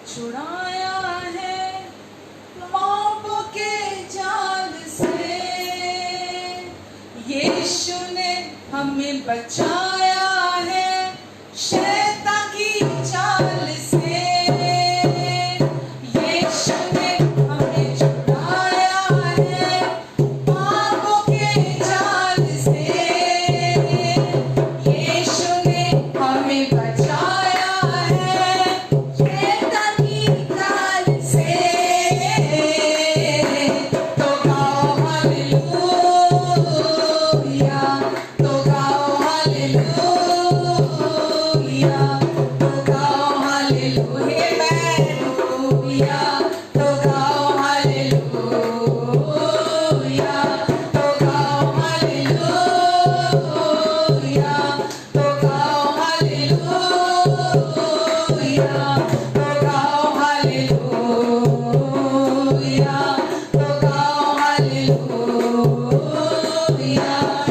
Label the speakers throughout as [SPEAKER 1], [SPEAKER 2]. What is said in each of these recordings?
[SPEAKER 1] छुड़ाया है पापों के जाल से, यीशु ने हमें बचाया है शैतान की चाल से। यीशु ने हमें छुड़ाया है पापों के जाल से, यीशु ने हमें बचाया है शैतान की चाल से। तो गाओ हालेलुया, तो गाओ हालेलुया, तो गाओ हालेलुया, तो गाओ हालेलुया, तो गाओ हालेलुया, तो गाओ हालेलुया, तो गाओ हालेलुया, तो गाओ हालेलुया,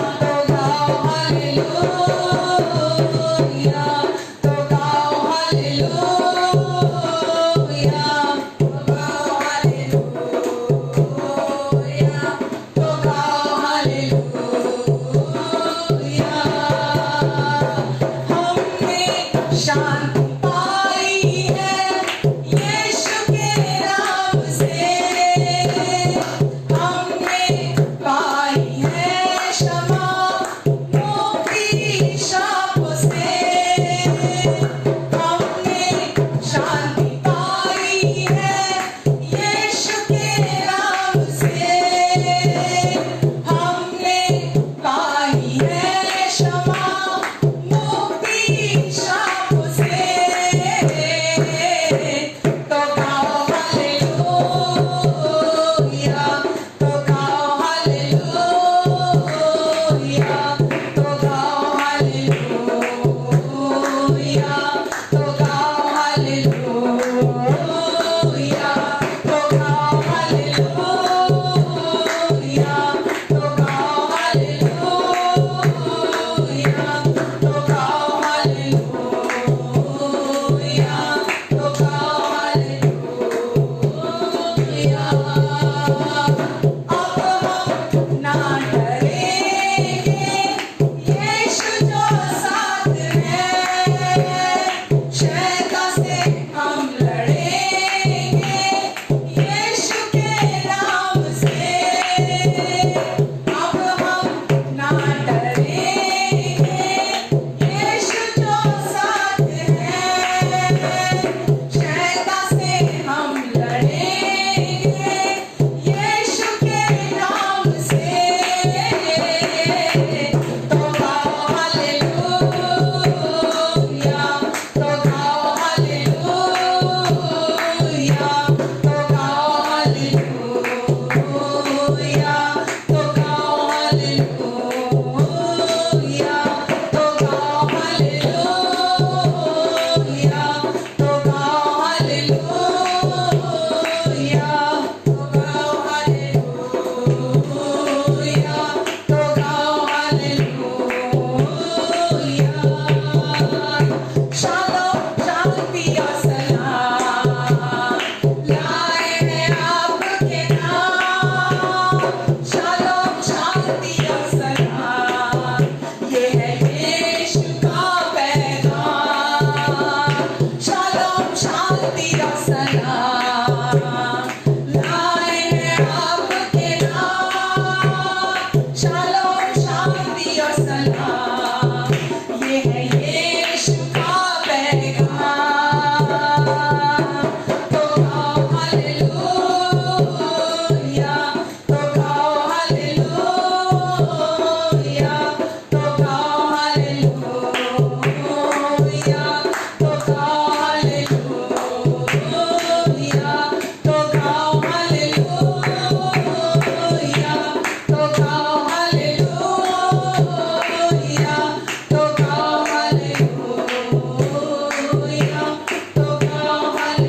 [SPEAKER 1] तो गाओ हालेलुया, तो गाओ हालेलुया, तो गाओ हालेलुया, तो गाओ हालेलुया। हमने शांति पाई है यीशु के नाम से, हमने पाई है क्षमा मुक्ति शाप से, हमने शांति पाई है यीशु के नाम से, हमने पाई है क्षमा मुक्ति शाप से। तो गाओ हालेलुया, तो गाओ हालेलुया, तो गाओ हालेलुया, तो गाओ हालेलुया, तो गाओ हालेलुया, तो गाओ हालेलुया, तो गाओ हालेलुया, तो गाओ हालेलुया। अब हम ना डरेंगे, यीशु जो साथ है, शैतान से हम लड़ेंगे यीशु के नाम से। अब हम ना डरेंगे, यीशु जो साथ है, शैतान से हम लड़ेंगे यीशु के नाम से। तो गाओ हालेलुया, तो गाओ हालेलुया, तो गाओ हालेलुया, तो गाओ हालेलुया, तो गाओ हालेलुया, तो गाओ हालेलुया, तो गाओ हालेलुया, तो गाओ हालेलुया। शालोम शांति और सलाम लाए हैं आपके नाम, शालोम शांति और सलाम, ये है यीशु का पैगाम। शालोम शांति और सलाम लाए हैं आपके नाम, शालोम शांति और सलाम, ये है यीशु का पैगाम। तो गाओ हालेलुया, तो गाओ हालेलुया, तो गाओ हालेलुया, तो गाओ हालेलुया, तो गाओ हालेलुया, तो गाओ हालेलुया, तो गाओ हालेलुया, तो गाओ हालेलुया।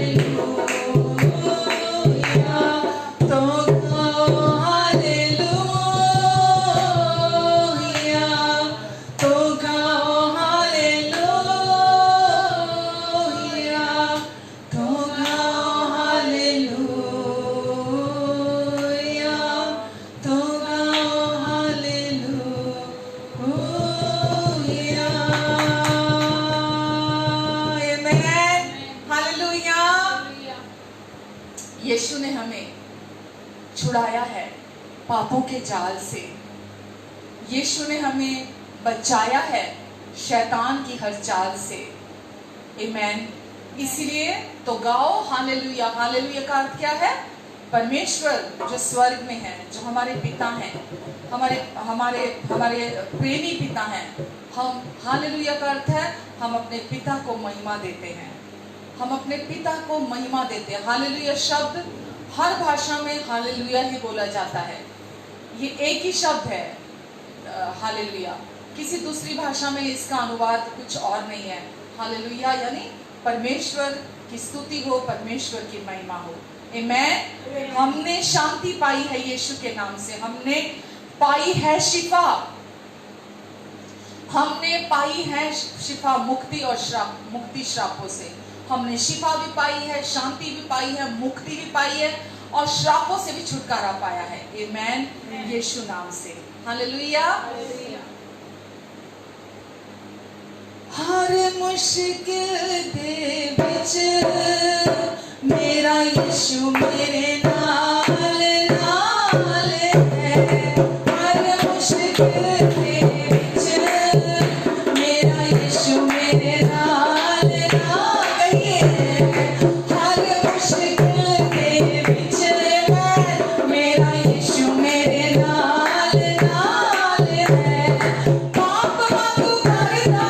[SPEAKER 2] यीशु ने हमें छुड़ाया है पापों के जाल से। यीशु ने हमें बचाया है शैतान की हर चाल से। आमीन। इसलिए तो गाओ हालेलुया। हालेलुया का अर्थ क्या है? परमेश्वर जो स्वर्ग में है, जो हमारे पिता हैं, हमारे हमारे हमारे प्रेमी पिता हैं, हम हालेलुया का अर्थ है हम अपने पिता को महिमा देते हैं। हम अपने पिता को महिमा देते हैं। हालेलुया शब्द हर भाषा में हालेलुया ही बोला जाता है। ये एक ही शब्द है हालेलुया। किसी दूसरी भाषा में इसका अनुवाद कुछ और नहीं है। हालेलुया यानी परमेश्वर की स्तुति हो, परमेश्वर की महिमा हो। आमीन। हमने शांति पाई है यीशु के नाम से। हमने पाई है शिफा। हमने पाई है शिफा, मुक्ति और श्राप, मुक्ति श्रापों से। हमने शिफा भी पाई है, शांति भी पाई है, मुक्ति भी पाई है और श्रापों से भी छुटकारा पाया है। आमीन। यीशु नाम से। हालेलुया। हर मुश्किल दे विच मेरा यीशु मेरे नाल नाल है। हर मुश्किल दे विच मेरा यीशु मेरे नाल नाल है। हर मुश्किल दे विच मेरा यीशु मेरे नाल नाल है। पाप वांगू करदा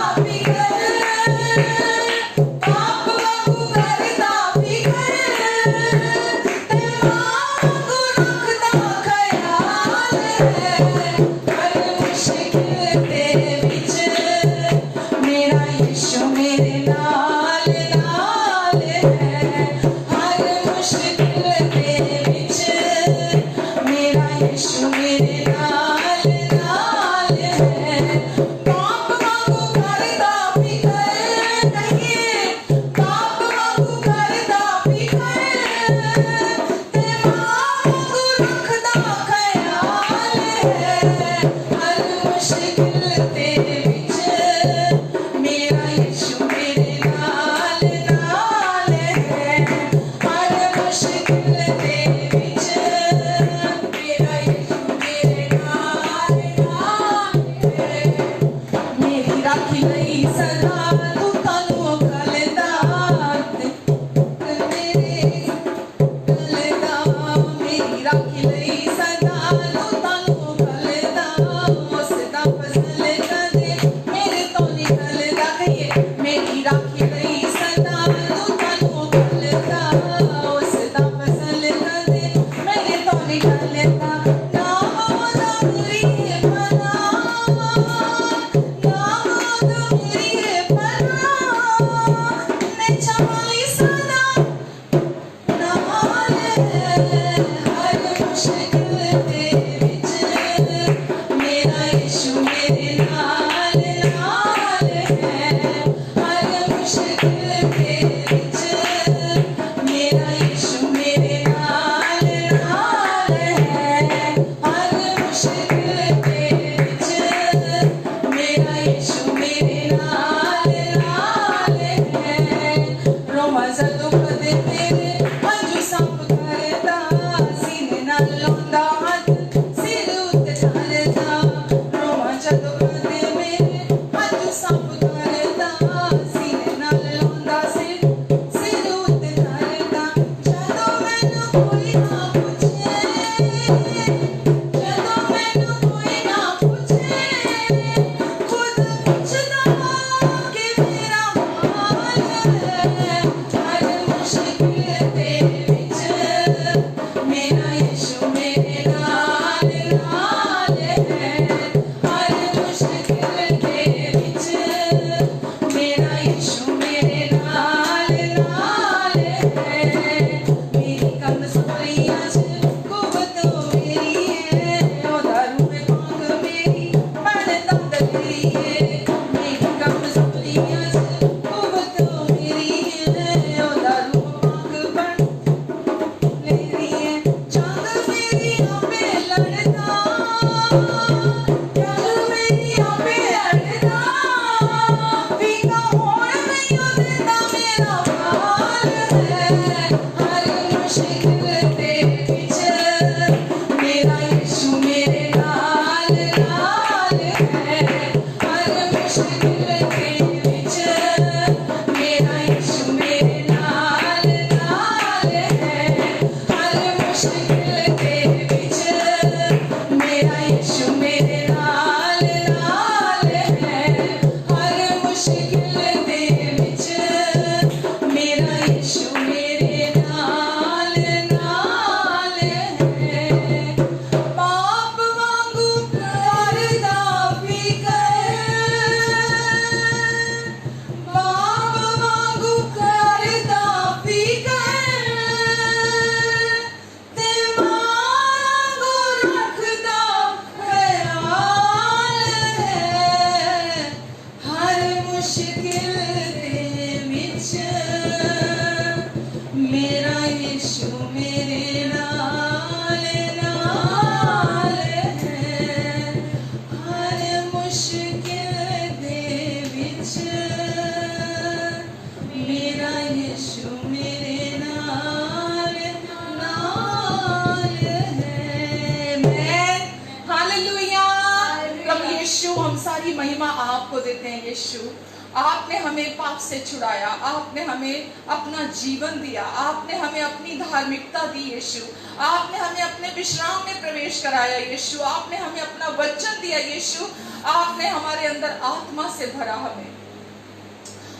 [SPEAKER 2] महिमा आपको देते हैं यीशु। आपने हमें पाप से छुड़ाया, आपने हमें अपना जीवन दिया, आपने हमें अपनी धार्मिकता दी यीशु, आपने हमें अपने विश्राम में प्रवेश कराया यीशु, आपने हमें अपना वचन दिया यीशु, आपने हमारे अंदर आत्मा से भरा,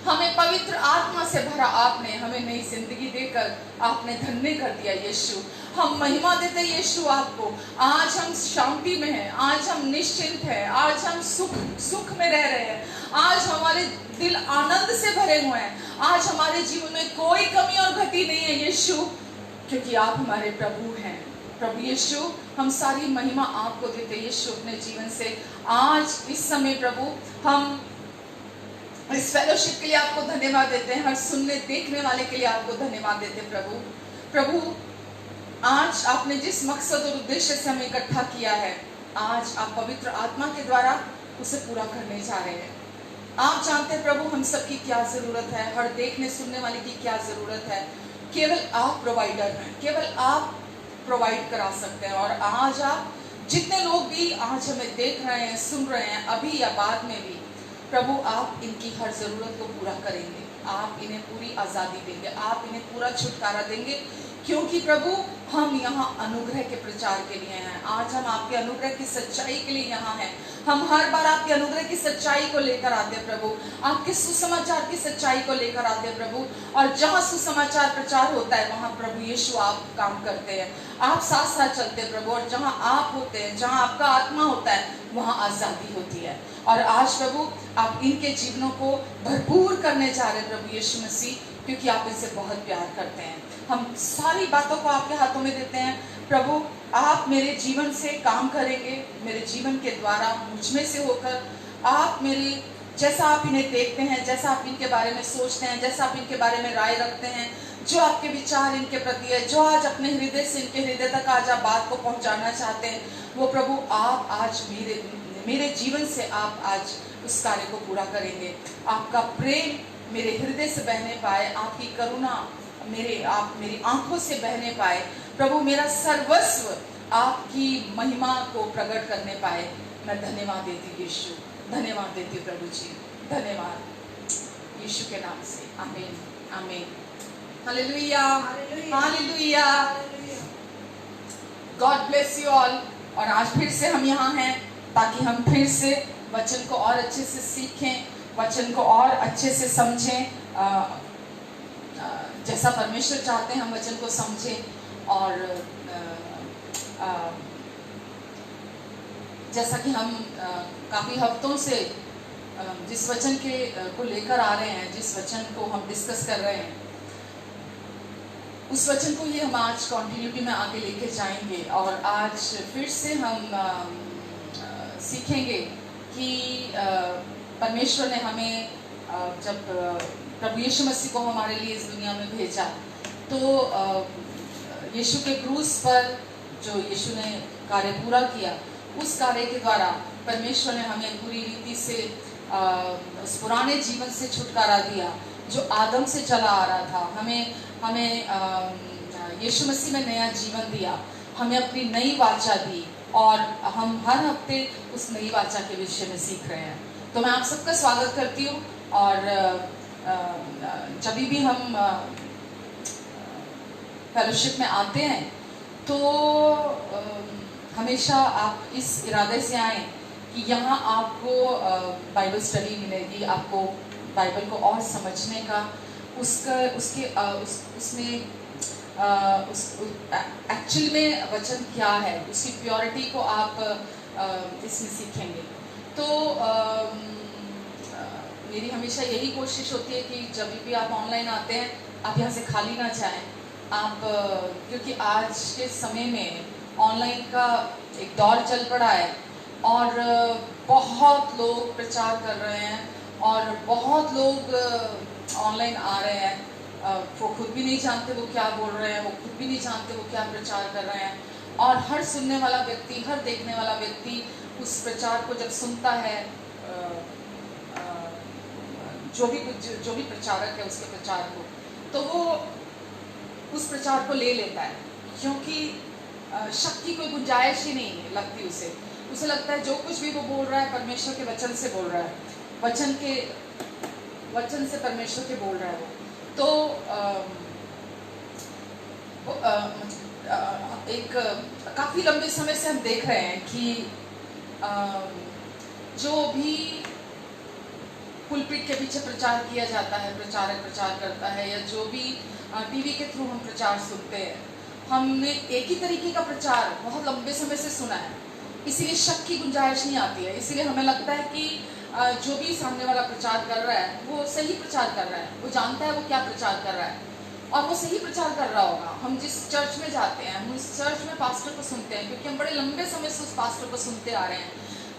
[SPEAKER 2] हमें पवित्र आत्मा से भरा, आपने हमें नई जिंदगी देकर आपने धन्य कर दिया यीशु। हम महिमा देते यीशु आपको। आज हम शांति में हैं, आज हम निश्चिंत हैं, आज हम सुख में रह रहे हैं, आज हमारे दिल आनंद से भरे हुए हैं, आज हमारे जीवन में कोई कमी और घटी नहीं है यीशु, क्योंकि आप हमारे प्रभु हैं। प्रभु यीशु, हम सारी महिमा आपको देते यीशु अपने जीवन से। आज इस समय प्रभु हम इस फेलोशिप के लिए आपको धन्यवाद देते हैं, हर सुनने देखने वाले के लिए आपको धन्यवाद देते हैं प्रभु। आज आपने जिस मकसद और उद्देश्य से हमें इकट्ठा किया है, आज आप पवित्र आत्मा के द्वारा उसे पूरा करने जा रहे हैं। आप जानते हैं प्रभु हम सबकी क्या जरूरत है, हर देखने सुनने वाले की क्या जरूरत है। केवल आप प्रोवाइडर हैं, केवल आप प्रोवाइड करा सकते हैं। और आज आप जितने लोग भी आज हमें देख रहे हैं, सुन रहे हैं, अभी या बाद में भी, प्रभु आप इनकी हर जरूरत को पूरा करेंगे, आप इन्हें पूरी आज़ादी देंगे, आप इन्हें पूरा छुटकारा देंगे, क्योंकि प्रभु हम यहाँ अनुग्रह के प्रचार के लिए हैं। आज हम आपके अनुग्रह की सच्चाई के लिए यहाँ हैं। हम हर बार आपके अनुग्रह की सच्चाई को लेकर आते हैं प्रभु, आपके सुसमाचार की सच्चाई को लेकर आते हैं प्रभु। और जहाँ सुसमाचार प्रचार होता है वहाँ प्रभु यीशु आप काम करते हैं, आप साथ साथ चलते हैं प्रभु। और जहाँ आप होते हैं, जहाँ आपका आत्मा होता है, वहाँ आज़ादी होती है। और आज प्रभु आप इनके जीवनों को भरपूर करने जा रहे हैं प्रभु यीशु मसीह, क्योंकि आप इनसे बहुत प्यार करते हैं। हम सारी बातों को आपके हाथों में देते हैं प्रभु। आप मेरे जीवन से काम करेंगे, मेरे जीवन के द्वारा, मुझ में से होकर आप मेरे, जैसा आप इन्हें देखते हैं, जैसा आप इनके बारे में सोचते हैं, जैसा आप इनके बारे में राय रखते हैं, जो आपके विचार इनके प्रति है, जो आज अपने हृदय से इनके हृदय तक आज आप बात को पहुंचाना चाहते हैं, वो प्रभु आप आज मेरे जीवन से आप आज उस कार्य को पूरा करेंगे। आपका प्रेम मेरे हृदय से बहने पाए, आपकी करुणा मेरी आंखों से बहने पाए प्रभु, मेरा सर्वस्व आपकी महिमा को प्रकट करने पाए। मैं धन्यवाद देती यीशु, धन्यवाद देती प्रभु जी, धन्यवाद यीशु के नाम से, आमीन आमीन। Hallelujah hallelujah. God bless you all. और आज फिर से हम यहाँ हैं ताकि हम फिर से वचन को और अच्छे से सीखें, वचन को और अच्छे से समझें, जैसा परमेश्वर चाहते हैं हम वचन को समझें। और जैसा कि हम काफ़ी हफ्तों से जिस वचन को लेकर आ रहे हैं, जिस वचन को हम डिस्कस कर रहे हैं, उस वचन को ही हम आज कंटिन्यूटी में आगे लेके जाएंगे। और आज फिर से हम सीखेंगे कि परमेश्वर ने हमें जब प्रभु यीशु मसीह को हमारे लिए इस दुनिया में भेजा, तो यीशु के क्रूस पर जो यीशु ने कार्य पूरा किया, उस कार्य के द्वारा परमेश्वर ने हमें पूरी रीति से उस पुराने जीवन से छुटकारा दिया जो आदम से चला आ रहा था। हमें यीशु मसीह में नया जीवन दिया, हमें अपनी नई वाचा दी, और हम हर हफ्ते उस नई वाचा के विषय में सीख रहे हैं। तो मैं आप सबका स्वागत करती हूँ। और जब भी हम फेलोशिप में आते हैं तो हमेशा आप इस इरादे से आएँ कि यहाँ आपको बाइबल स्टडी मिलेगी, आपको बाइबल को और समझने का, उसमें एक्चुअली में वचन क्या है, उसकी प्योरिटी को आप इसमें सीखेंगे। तो मेरी हमेशा यही कोशिश होती है कि जब भी आप ऑनलाइन आते हैं, आप यहाँ से खाली ना जाएं। आप क्योंकि आज के समय में ऑनलाइन का एक दौर चल पड़ा है, और बहुत लोग प्रचार कर रहे हैं, और बहुत लोग ऑनलाइन आ रहे हैं, वो खुद भी नहीं जानते वो क्या बोल रहे हैं, वो खुद भी नहीं जानते वो क्या प्रचार कर रहे हैं। और हर सुनने वाला व्यक्ति, हर देखने वाला व्यक्ति उस प्रचार को जब सुनता है, जो भी प्रचारक है उसके प्रचार को, तो वो उस प्रचार को ले लेता है, क्योंकि शक की कोई गुंजाइश ही नहीं लगती उसे। उसे लगता है जो कुछ भी वो बोल रहा है परमेश्वर के वचन से बोल रहा है, वचन से परमेश्वर के बोल रहा है वो। तो एक काफ़ी लंबे समय से हम देख रहे हैं कि जो भी पुलपिट के पीछे प्रचार किया जाता है, प्रचारक प्रचार करता है, या जो भी टीवी के थ्रू हम प्रचार सुनते हैं, हमने एक ही तरीके का प्रचार बहुत लंबे समय से सुना है, इसीलिए शक की गुंजाइश नहीं आती है। इसीलिए हमें लगता है कि जो भी सामने वाला प्रचार कर रहा है वो सही प्रचार कर रहा है, वो जानता है वो क्या प्रचार कर रहा है और वो सही प्रचार कर रहा होगा। हम जिस चर्च में जाते हैं, हम उस चर्च में पास्टर को सुनते हैं क्योंकि हम बड़े लंबे समय से उस पास्टर को सुनते आ रहे हैं,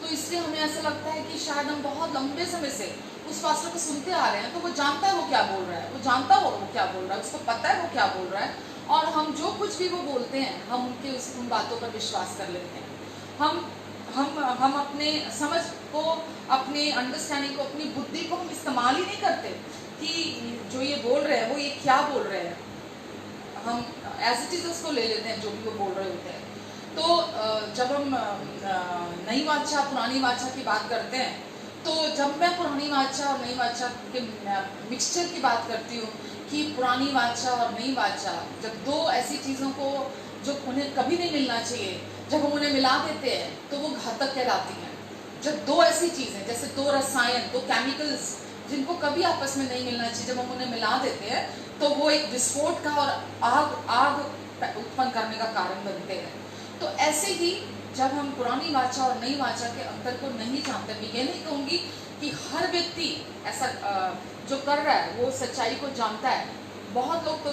[SPEAKER 2] तो इसलिए हमें ऐसा लगता है कि शायद हम बहुत लंबे समय से उस पास्टर को सुनते आ रहे हैं, तो वो जानता है वो क्या बोल रहा है, वो जानता हो वो क्या बोल रहा है, उसको पता है वो क्या बोल रहा है, और हम जो कुछ भी वो बोलते हैं हम उनके उन बातों पर विश्वास कर लेते हैं। हम अपने समझ को, अपने अंडरस्टैंडिंग को, अपनी बुद्धि को हम इस्तेमाल ही नहीं करते कि जो ये बोल रहे हैं वो ये क्या बोल रहे हैं, हम एज इट इज उसको ले लेते हैं जो भी वो बोल रहे होते हैं। तो जब हम नई वाचा पुरानी वाचा की बात करते हैं, तो जब मैं पुरानी वाचा और नई वाचा के मिक्सचर की बात करती हूँ कि पुरानी वाचा और नई वाचा, जब दो ऐसी चीज़ों को जो उन्हें कभी नहीं मिलना चाहिए, जब हम उन्हें मिला देते हैं तो वो घातक कहलाती हैं। जब दो ऐसी चीज़ें, जैसे दो रसायन, दो केमिकल्स जिनको कभी आपस में नहीं मिलना चाहिए, जब हम उन्हें मिला देते हैं तो वो एक विस्फोट का और आग उत्पन्न करने का कारण बनते हैं। तो ऐसे ही जब हम पुरानी वाचा और नई वाचा के अंतर को नहीं जानते, मैं ये नहीं कहूँगी कि हर व्यक्ति ऐसा जो कर रहा है वो सच्चाई को जानता है, बहुत लोग तो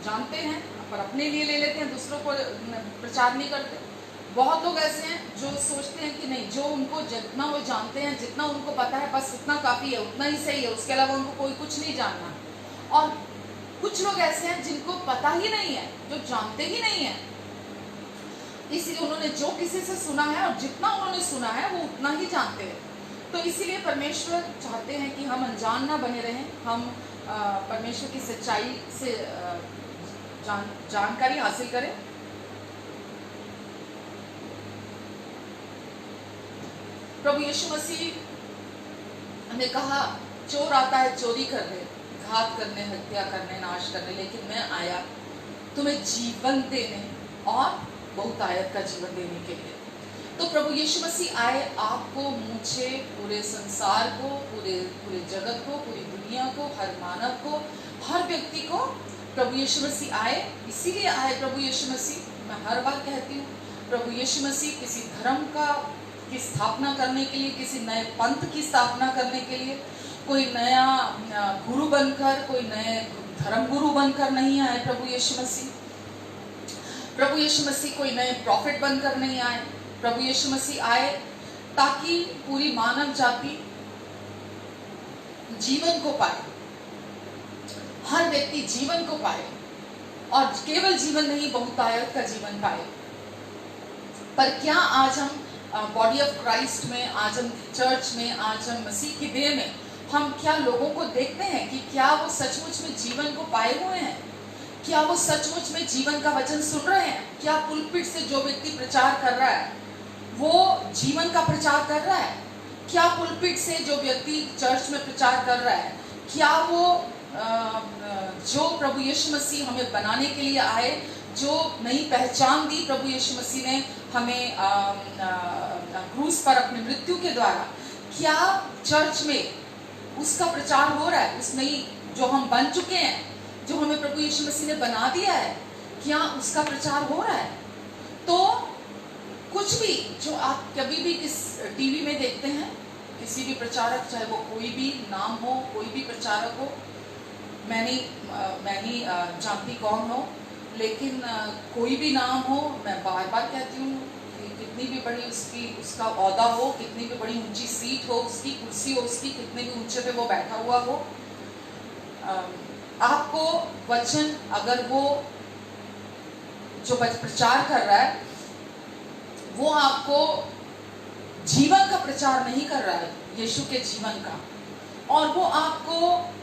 [SPEAKER 2] जानते हैं पर अपने लिए ले लेते हैं, दूसरों को प्रचार नहीं करते। बहुत लोग ऐसे हैं जो सोचते हैं कि नहीं, जो उनको जितना वो जानते हैं, जितना उनको पता है बस उतना काफ़ी है, उतना ही सही है, उसके अलावा उनको कोई कुछ नहीं जानना। और कुछ लोग ऐसे हैं जिनको पता ही नहीं है, जो जानते ही नहीं है, इसलिए उन्होंने जो किसी से सुना है और जितना उन्होंने सुना है वो उतना ही जानते हैं। तो इसीलिए परमेश्वर चाहते हैं कि हम अनजान ना बने रहें, हम परमेश्वर की सच्चाई से जानकारी हासिल करें। प्रभु यीशु मसीह ने कहा, चोर आता है चोरी करने, घात करने, हत्या करने, नाश करने, लेकिन मैं आया तुम्हें जीवन देने और बहुतायत का जीवन देने के लिए। तो प्रभु यीशु मसीह आए आपको, मुझे, पूरे संसार को, पूरे जगत को, पूरी दुनिया को, हर मानव को, हर व्यक्ति को प्रभु यीशु मसीह आए। इसीलिए आए प्रभु यीशु मसीह। मैं हर बार कहती हूँ, प्रभु यीशु मसीह किसी धर्म की स्थापना करने के लिए, किसी नए पंथ की स्थापना करने के लिए, कोई नया गुरु बनकर, कोई नए धर्म गुरु बनकर नहीं आए। प्रभु यीशु मसीह कोई नए प्रॉफिट बनकर नहीं आए। प्रभु यीशु मसीह आए ताकि पूरी मानव जाति जीवन को पाए, हर व्यक्ति जीवन को पाए, और केवल जीवन नहीं, बहुतायत का जीवन पाए। पर क्या आज हम बॉडी ऑफ क्राइस्ट में, आज हम चर्च में, आज हम मसीह की देह में, हम क्या लोगों को देखते हैं कि क्या वो सचमुच में जीवन को पाए हुए हैं? क्या वो सचमुच में जीवन का वचन सुन रहे हैं? क्या पुलपिट से जो व्यक्ति प्रचार कर रहा है वो जीवन का प्रचार कर रहा है? क्या पुलपिट से जो व्यक्ति चर्च में प्रचार कर रहा है, क्या वो जो प्रभु यीशु मसीह हमें बनाने के लिए आए, जो नई पहचान दी प्रभु यीशु मसीह ने हमें क्रूस पर अपनी मृत्यु के द्वारा, क्या चर्च में उसका प्रचार हो रहा है? उस नई जो हम बन चुके हैं, जो हमें प्रभु यीशु मसीह ने बना दिया है, क्या उसका प्रचार हो रहा है? तो कुछ भी जो आप कभी भी किस टीवी में देखते हैं, किसी भी प्रचारक, चाहे वो कोई भी नाम हो, कोई भी प्रचारक हो, मैं नहीं जानती कौन हो, लेकिन कोई भी नाम हो, मैं बार बार कहती हूँ कि कितनी भी बड़ी उसका ओहदा हो, कितनी भी बड़ी ऊंची सीट हो, उसकी कुर्सी हो, उसकी कितने भी ऊंचे पे वो बैठा हुआ हो, आपको वचन, अगर वो जो प्रचार कर रहा है वो आपको जीवन का प्रचार नहीं कर रहा है, यीशु के जीवन का, और वो आपको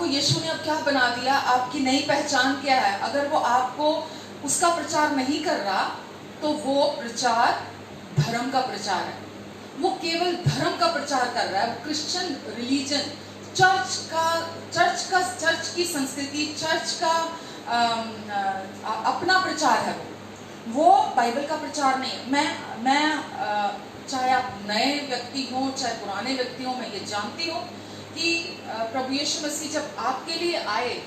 [SPEAKER 2] यीशु ने अब क्या बना दिया, आपकी नई पहचान क्या है, अगर वो आपको उसका प्रचार नहीं कर रहा तो वो प्रचार धर्म का प्रचार है, वो केवल धर्म का प्रचार कर रहा है, वो क्रिश्चियन रिलीजन, चर्च की संस्कृति, चर्च का अपना प्रचार है, वो बाइबल का प्रचार नहीं है। मैं चाहे आप नए व्यक्ति हों चाहे पुराने व्यक्ति हों, मैं ये जानती हूँ कि प्रभु यीशु मसीह जब आपके लिए आए,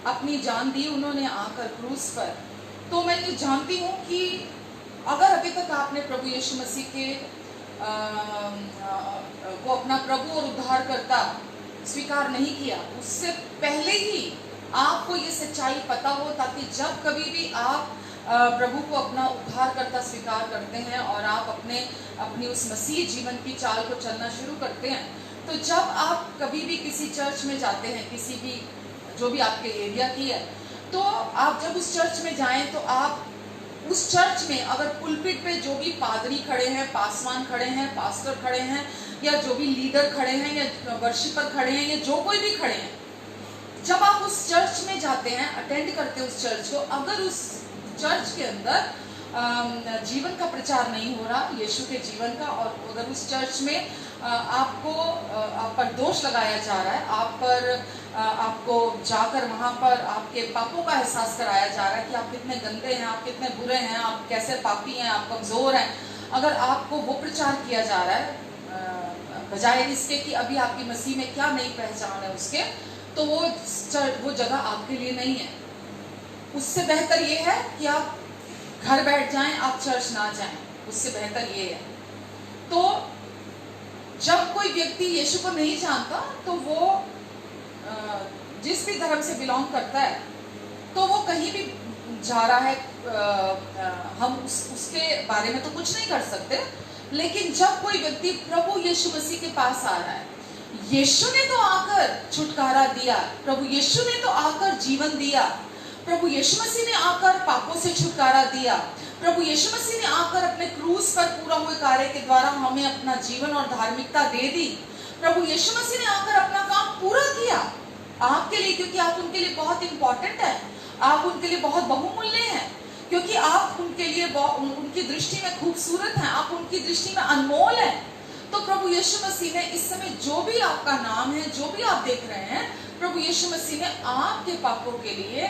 [SPEAKER 2] अपनी जान दी उन्होंने आकर क्रूस पर, तो मैं ये जानती हूँ कि अगर अभी तक आपने प्रभु यीशु मसीह के को अपना प्रभु और उद्धारकर्ता स्वीकार नहीं किया, उससे पहले ही आपको ये सच्चाई पता हो, ताकि जब कभी भी आप प्रभु को अपना उद्धारकर्ता स्वीकार करते हैं और आप अपनी उस मसीह जीवन की चाल को चलना शुरू करते हैं, तो जब आप कभी भी किसी चर्च में जाते हैं, किसी भी जो भी आपके एरिया की है, तो आप जब उस चर्च में जाएं तो आप उस चर्च में अगर पुलपिट पे जो भी पादरी खड़े हैं, पासवान खड़े हैं, पास्टर खड़े हैं, या जो भी लीडर खड़े हैं, या वर्शिपर खड़े हैं, या जो कोई भी खड़े हैं, जब आप उस चर्च में जाते हैं, अटेंड करते हैं उस चर्च को, अगर उस चर्च के अंदर जीवन का प्रचार नहीं हो रहा, यीशु के जीवन का, और अगर उस चर्च में आप पर दोष लगाया जा रहा है, आपको जाकर वहाँ पर आपके पापों का एहसास कराया जा रहा है कि आप कितने गंदे हैं, आप कितने बुरे हैं, आप कैसे पापी हैं, आप कमज़ोर हैं, अगर आपको वो प्रचार किया जा रहा है बजाय इसके कि अभी आपकी मसीह में क्या नई पहचान है उसके, तो वो जगह आपके लिए नहीं है। उससे बेहतर ये है कि आप घर बैठ जाएं, आप चर्च ना जाएं, उससे बेहतर ये है। तो जब कोई व्यक्ति यीशु को नहीं जानता, तो वो जिस भी धर्म से बिलोंग करता है, तो वो कहीं भी जा रहा है, हम उसके बारे में तो कुछ नहीं कर सकते, लेकिन जब कोई व्यक्ति प्रभु यीशु मसीह के पास आ रहा है, यीशु ने तो आकर छुटकारा दिया, प्रभु यीशु ने तो आकर जीवन दिया, प्रभु यीशु मसीह ने आकर पापों से छुटकारा दिया, प्रभु यीशु मसीह ने आकर अपने क्रूस पर पूरा हुए कार्य के द्वारा हमें अपना जीवन और धार्मिकता दे दी, प्रभु यीशु मसीह ने आकर अपना काम पूरा किया आपके लिए, क्योंकि आप उनके लिए बहुत इंपॉर्टेंट है, आप उनके लिए बहुत बहुमूल्य हैं, क्योंकि आप उनके लिए उनकी दृष्टि में खूबसूरत हैं, आप उनकी दृष्टि में अनमोल हैं। तो प्रभु यीशु मसीह ने इस समय जो भी आपका नाम है, जो भी आप देख रहे हैं, प्रभु यीशु मसीह ने आपके पापों के लिए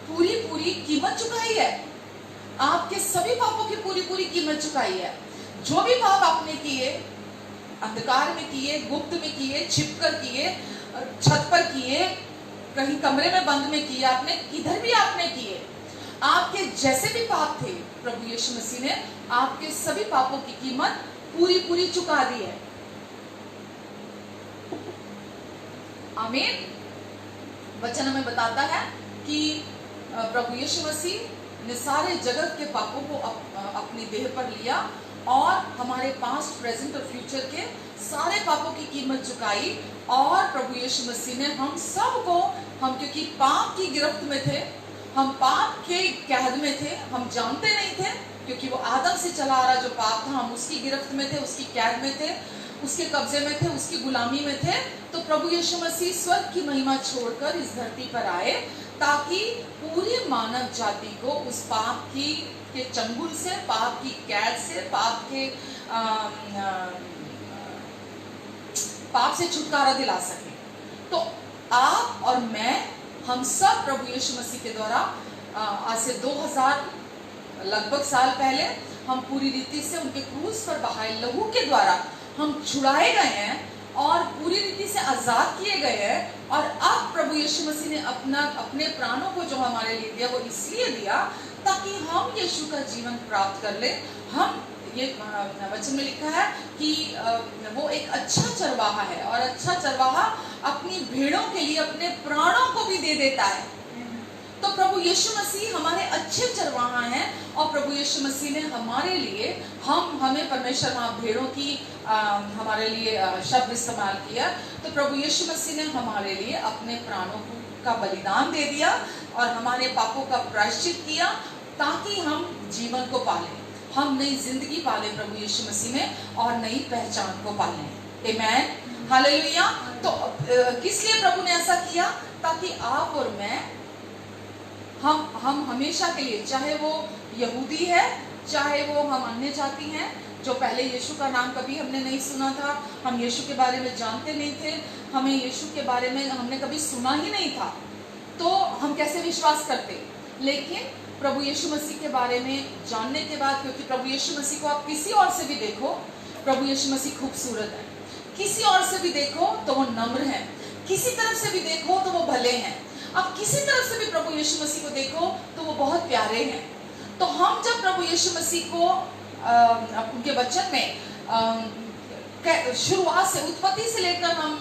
[SPEAKER 2] पूरी कीमत चुकाई है, आपके सभी पापों की पूरी कीमत चुकाई है। जो भी पाप आपने किए, अंधकार में किए, गुप्त में किए, छिपकर किए, छत पर किए, कहीं कमरे में बंद में किए, आपने किधर भी आपने किए, आपके जैसे भी पाप थे, प्रभु यीशु मसीह ने आपके सभी पापों की कीमत पूरी चुका दी है। आमीन। वचन हमें बताता है कि प्रभु यीशु मसीह ने सारे जगत के पापों को अपनी देह पर लिया और हमारे पास्ट, प्रेजेंट और फ्यूचर के सारे पापों की कीमत चुकाई। और प्रभु यीशु मसीह ने हम सबको, हम क्योंकि पाप की गिरफ्त में थे, हम पाप के कैद में थे, हम जानते नहीं थे, क्योंकि वो आदम से चला आ रहा जो पाप था, हम उसकी गिरफ्त में थे, उसकी कैद में थे, उसके कब्जे में थे, उसकी गुलामी में थे। तो प्रभु यीशु मसीह स्वर्ग की महिमा छोड़कर इस धरती पर आए, ताकि पूरी मानव जाति को उस पाप के चंगुल से, पाप की कैद से, पाप से छुटकारा दिला सके। तो आप और मैं, हम सब प्रभु यीशु मसीह के द्वारा आज से 2000 लगभग साल पहले हम पूरी रीति से उनके क्रूस पर बहाए लहू के द्वारा हम छुड़ाए गए हैं और पूरी रीति से आजाद किए गए हैं। और अब प्रभु यीशु मसीह ने अपने प्राणों को जो हमारे लिए दिया, वो इसलिए दिया ताकि हम यीशु का जीवन प्राप्त कर ले। हम ये वचन में लिखा है कि वो एक अच्छा चरवाहा है और अच्छा चरवाहा अपनी भेड़ों के लिए अपने प्राणों को भी दे देता है। तो प्रभु यीशु मसीह हमारे अच्छे चरवाहा हैं और प्रभु यीशु मसीह ने हमारे लिए, हमें परमेश्वर वहाँ भेड़ों की हमारे लिए शब्द इस्तेमाल किया। तो प्रभु यीशु मसीह ने हमारे लिए अपने प्राणों का बलिदान दे दिया और हमारे पापों का प्रायश्चित किया, ताकि हम जीवन को पालें, हम नई जिंदगी पालें प्रभु यीशु मसीह में और नई पहचान को पालें। आमेन, हालेलुया। तो किस लिए प्रभु ने ऐसा किया? ताकि आप और मैं, हम हमेशा के लिए, चाहे वो यहूदी है, चाहे वो हम अन्य जाति हैं, जो पहले यीशु का नाम कभी हमने नहीं सुना था, हम यीशु के बारे में जानते नहीं थे, हमें यीशु के बारे में हमने कभी सुना ही नहीं था, तो हम कैसे विश्वास करते। लेकिन प्रभु यीशु मसीह के बारे में जानने के बाद, क्योंकि प्रभु यीशु मसीह को आप किसी और से भी देखो, प्रभु यीशु मसीह खूबसूरत है, किसी और से भी देखो तो वो नम्र है, किसी तरफ से भी देखो तो वो भले हैं, अब किसी तरफ से भी प्रभु यीशु मसीह को देखो तो वो बहुत प्यारे हैं। तो हम जब प्रभु यीशु मसीह को उनके वचन में शुरुआत से, उत्पत्ति से लेकर हम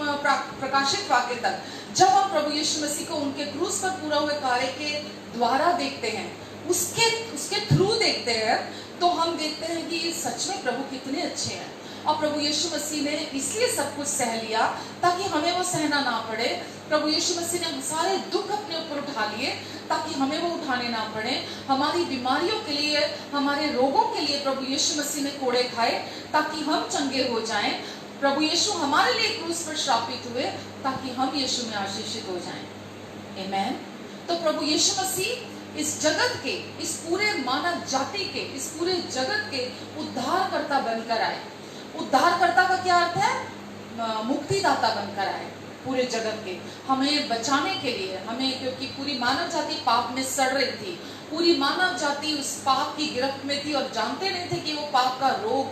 [SPEAKER 2] प्रकाशित वाक्य तक, जब हम प्रभु यीशु मसीह को उनके क्रूस पर पूरा हुए कार्य के द्वारा देखते हैं, उसके थ्रू देखते हैं, तो हम देखते हैं कि सच में प्रभु कितने अच्छे हैं। और प्रभु यीशु मसीह ने इसलिए सब कुछ सह लिया ताकि हमें वो सहना ना पड़े। प्रभु यीशु मसीह ने सारे दुख अपने ऊपर उठा लिए ताकि हमें वो उठाने ना पड़े। हमारी बीमारियों के लिए, हमारे रोगों के लिए प्रभु यीशु मसीह ने कोड़े खाए ताकि हम चंगे हो जाएं। प्रभु यीशु हमारे लिए क्रूस पर श्रापित हुए ताकि हम यीशु में आशीषित हो जाएं। आमेन। तो प्रभु यीशु मसीह इस जगत के, इस पूरे मानव जाति के, इस पूरे जगत के उद्धारकर्ता बनकर आए। उद्धारकर्ता का क्या अर्थ है? मुक्तिदाता बनकर आए पूरे जगत के, हमें बचाने के लिए। हमें, क्योंकि पूरी मानव जाति पाप में सड़ रही थी, पूरी मानव जाति उस पाप की गिरफ्त में थी और जानते नहीं थे कि वो पाप का रोग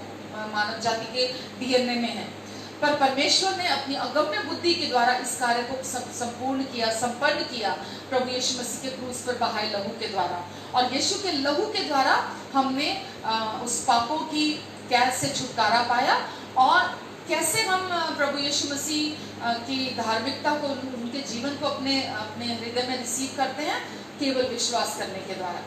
[SPEAKER 2] मानव जाति के डीएनए में है। पर परमेश्वर ने अपनी अगम्य बुद्धि के द्वारा इस कार्य को संपूर्ण किया, संपन्न किया प्रभु यीशु मसीह के क्रूस पर बहाए लहू के द्वारा। और यीशु के लहू के द्वारा हमने उस पापों की कैद से छुटकारा पाया। और कैसे हम प्रभु यीशु मसीह की धार्मिकता को, उनके जीवन को अपने हृदय में रिसीव करते हैं? केवल विश्वास करने के द्वारा।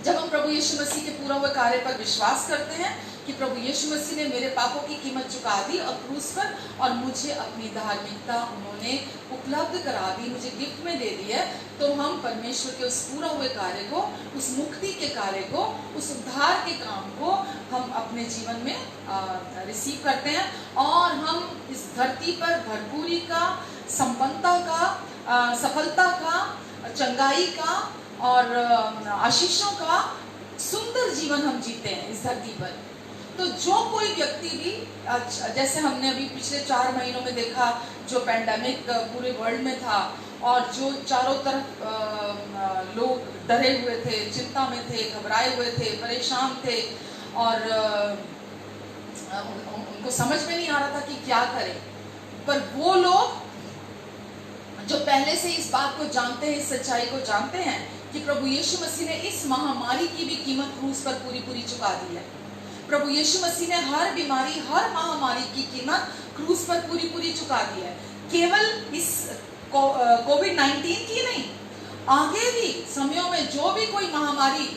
[SPEAKER 2] जब हम प्रभु यीशु मसीह के पूरा हुए कार्य पर विश्वास करते हैं कि प्रभु यीशु मसीह ने मेरे पापों की कीमत चुका दी और क्रूस पर, और मुझे अपनी धार्मिकता उन्होंने उपलब्ध करा दी, मुझे गिफ्ट में दे दी है, तो हम परमेश्वर के उस पूरा हुए कार्य को, उस मुक्ति के कार्य को, उस उद्धार के काम को हम अपने जीवन में रिसीव करते हैं। और हम इस धरती पर भरपूरी का, संपन्नता का, सफलता का, चंगाई का और आशीषों का सुंदर जीवन हम जीते हैं इस धरती पर। तो जो कोई व्यक्ति भी, जैसे हमने अभी पिछले 4 महीनों में देखा, जो पैंडेमिक पूरे वर्ल्ड में था और जो चारों तरफ लोग डरे हुए थे, चिंता में थे, घबराए हुए थे, परेशान थे और उनको समझ में नहीं आ रहा था कि क्या करें। पर वो लोग जो पहले से इस बात को जानते हैं, इस सच्चाई को जानते हैं कि प्रभु यीशु मसीह ने इस महामारी की भी कीमत क्रूस पर पूरी चुका दी है। प्रभु यीशु मसीह ने हर बीमारी, हर महामारी की कीमत क्रूस पर पूरी चुका दी है। केवल इस कोविड-19 की नहीं, आगे भी समयों में जो भी कोई महामारी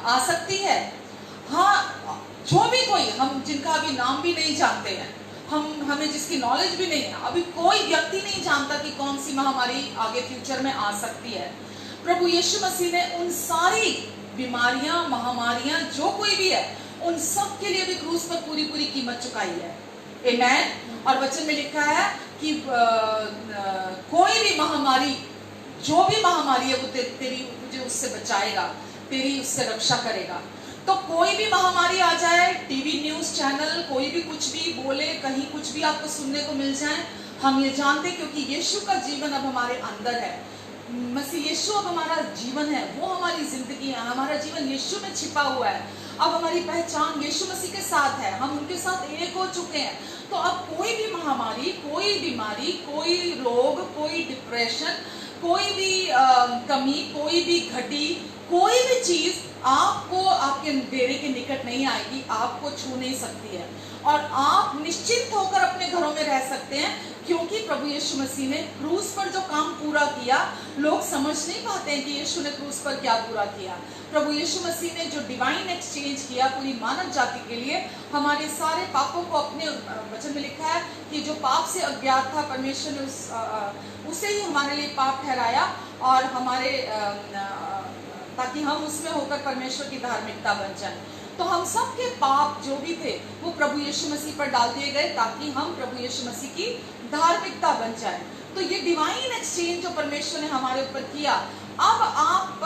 [SPEAKER 2] आ सकती है, हाँ, जो भी कोई, हम जिनका अभी नाम भी नहीं जानते हैं, हमें जिसकी नॉलेज भी नहीं है, अभी कोई व्यक्ति नहीं जानता कि कौन सी महामारी आगे फ्यूचर में आ सकती है। प्रभु यीशु मसीह ने उन सारी बीमारियां, महामारियां, जो कोई भी है, उन सब के लिए भी क्रूस पर पूरी कीमत चुकाई है। आमेन। और वचन में लिखा है कि कोई भी महामारी, जो भी महामारी है, वो तुझे उससे बचाएगा, तेरी उससे रक्षा करेगा। तो कोई भी महामारी आ जाए, टीवी न्यूज़ चैनल कोई भी कुछ भी बोले, कहीं कुछ भी आपको सुनने को मिल जाए, हम ये जानते क्योंकि यीशु का जीवन अब हमारे अंदर है। मसीह यीशु अब हमारा जीवन है, वो हमारी जिंदगी है, हमारा जीवन यीशु में छिपा हुआ है। अब हमारी पहचान यीशु मसीह के साथ है, हम उनके साथ एक हो चुके हैं। तो अब कोई भी महामारी, कोई बीमारी, कोई रोग, कोई डिप्रेशन, कोई भी कमी, कोई भी घटी, कोई भी चीज आपको आपके डेरे के निकट नहीं आएगी, आपको छू नहीं सकती है। और आप निश्चिंत होकर अपने घरों में रह सकते हैं क्योंकि प्रभु यीशु मसीह ने क्रूस पर जो काम पूरा किया, लोग समझ नहीं पाते हैं कि यीशु ने क्रूस पर क्या पूरा किया। प्रभु यीशु मसीह ने जो डिवाइन एक्सचेंज किया पूरी मानव जाति के लिए, हमारे सारे पापों को, अपने वचन में लिखा है कि जो पाप से अज्ञात था, परमेश्वर ने उसे ही हमारे लिए पाप ठहराया और हमारे ताकि हम उसमें होकर परमेश्वर की धार्मिकता बन जाएं। तो हम सब के पाप जो भी थे वो प्रभु यीशु मसीह पर डाल दिए गए ताकि हम प्रभु यीशु मसीह की धार्मिकता बन जाएं। तो ये डिवाइन एक्सचेंज जो परमेश्वर ने हमारे ऊपर किया, अब आप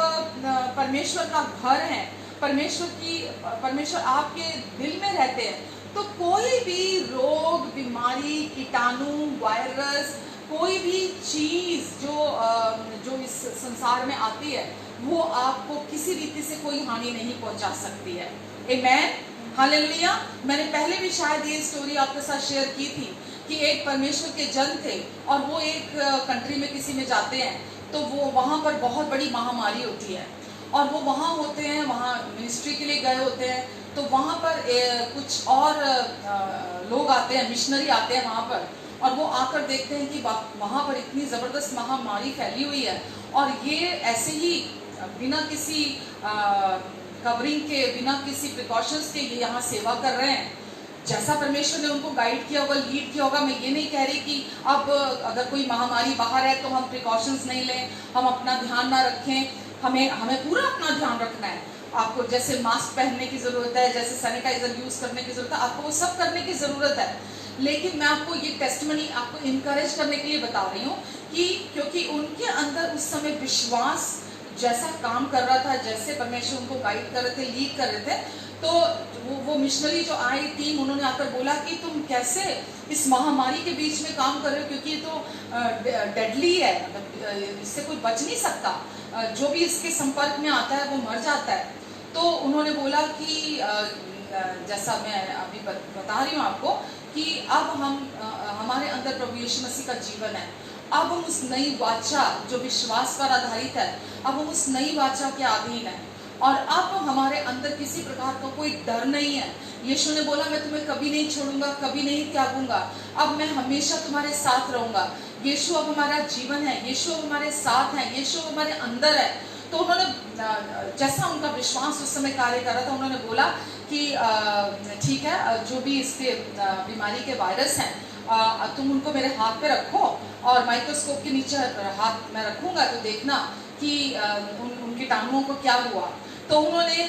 [SPEAKER 2] परमेश्वर का घर हैं, परमेश्वर आपके दिल में रहते हैं, तो कोई भी रोग, बीमारी, कीटाणु, वायरस, कोई भी चीज जो इस संसार में आती है, वो आपको किसी रीति से कोई हानि नहीं पहुंचा सकती है। आमेन, हालेलुया। मैंने पहले भी शायद ये स्टोरी आपके साथ शेयर की थी कि एक परमेश्वर के जन थे और वो एक कंट्री में किसी में जाते हैं, तो वो वहाँ पर बहुत बड़ी महामारी होती है और वो वहाँ होते हैं, वहाँ मिनिस्ट्री के लिए गए होते हैं। तो वहाँ पर कुछ और लोग आते हैं, मिशनरी आते हैं वहाँ पर, और वो आकर देखते हैं कि वहाँ पर इतनी ज़बरदस्त महामारी फैली हुई है और ये ऐसे ही बिना किसी कवरिंग के, बिना किसी प्रिकॉशंस के ये यहाँ सेवा कर रहे हैं। जैसा परमेश्वर ने उनको गाइड किया होगा, लीड किया होगा। मैं ये नहीं कह रही कि अब अगर कोई महामारी बाहर है तो हम प्रिकॉशंस नहीं लें, हम अपना ध्यान ना रखें। हमें पूरा अपना ध्यान रखना है। आपको जैसे मास्क पहनने की ज़रूरत है, जैसे सैनिटाइजर यूज़ करने की ज़रूरत है, आपको वो सब करने की ज़रूरत है। लेकिन मैं आपको ये टेस्टिमनी आपको इनकरेज करने के लिए बता रही हूँ कि क्योंकि उनके अंदर उस समय विश्वास जैसा काम कर रहा था, जैसे परमेश्वर उनको गाइड कर रहे थे, लीड कर रहे थे, तो वो मिशनरी जो आई टीम, उन्होंने आकर बोला कि तुम कैसे इस महामारी के बीच में काम कर रहे हो, क्योंकि ये तो डेडली है, मतलब इससे कोई बच नहीं सकता, जो भी इसके संपर्क में आता है वो मर जाता है। तो उन्होंने बोला कि जैसा मैं अभी बता रही हूँ आपको कि अब हमारे अंदर प्रभु यीशु मसीह का जीवन है। अब हम उस नई वाचा जो विश्वास पर आधारित है, अब हम उस नई वाचा के अधीन है और अब हमारे अंदर किसी प्रकार का कोई डर नहीं है। यीशु ने बोला मैं तुम्हें कभी नहीं छोड़ूंगा, कभी नहीं त्यागूंगा, अब मैं हमेशा तुम्हारे साथ रहूंगा। यीशु अब हमारा जीवन है, यीशु अब हमारे साथ है, यीशु हमारे अंदर है। तो उन्होंने जैसा उनका विश्वास उस समय कार्य कर रहा था, उन्होंने बोला कि ठीक है, जो भी इसके बीमारी के वायरस हैं, तुम उनको मेरे हाथ पे रखो और माइक्रोस्कोप के नीचे हाथ मैं रखूंगा, तो देखना कि उन कीटाणुओं को क्या हुआ। तो उन्होंने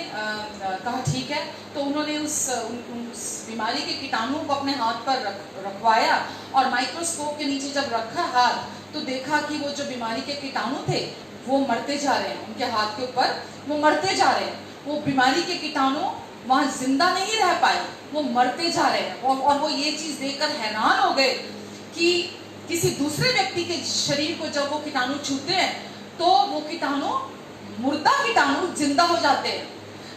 [SPEAKER 2] कहा ठीक है। तो उन्होंने उस बीमारी के कीटाणुओं को अपने हाथ पर रखवाया और माइक्रोस्कोप के नीचे जब रखा हाथ, तो देखा कि वो जो बीमारी के कीटाणु थे वो मरते जा रहे हैं, उनके हाथ के ऊपर वो मरते जा रहे हैं। वो बीमारी के कीटाणु वहां जिंदा नहीं रह पाए, वो मरते जा रहे हैं। और वो ये चीज देखकर हैरान हो गए कि किसी दूसरे व्यक्ति के शरीर को जब वो कीटाणु छूते हैं तो वो कीटाणु, मुर्दा कीटाणु जिंदा हो जाते हैं।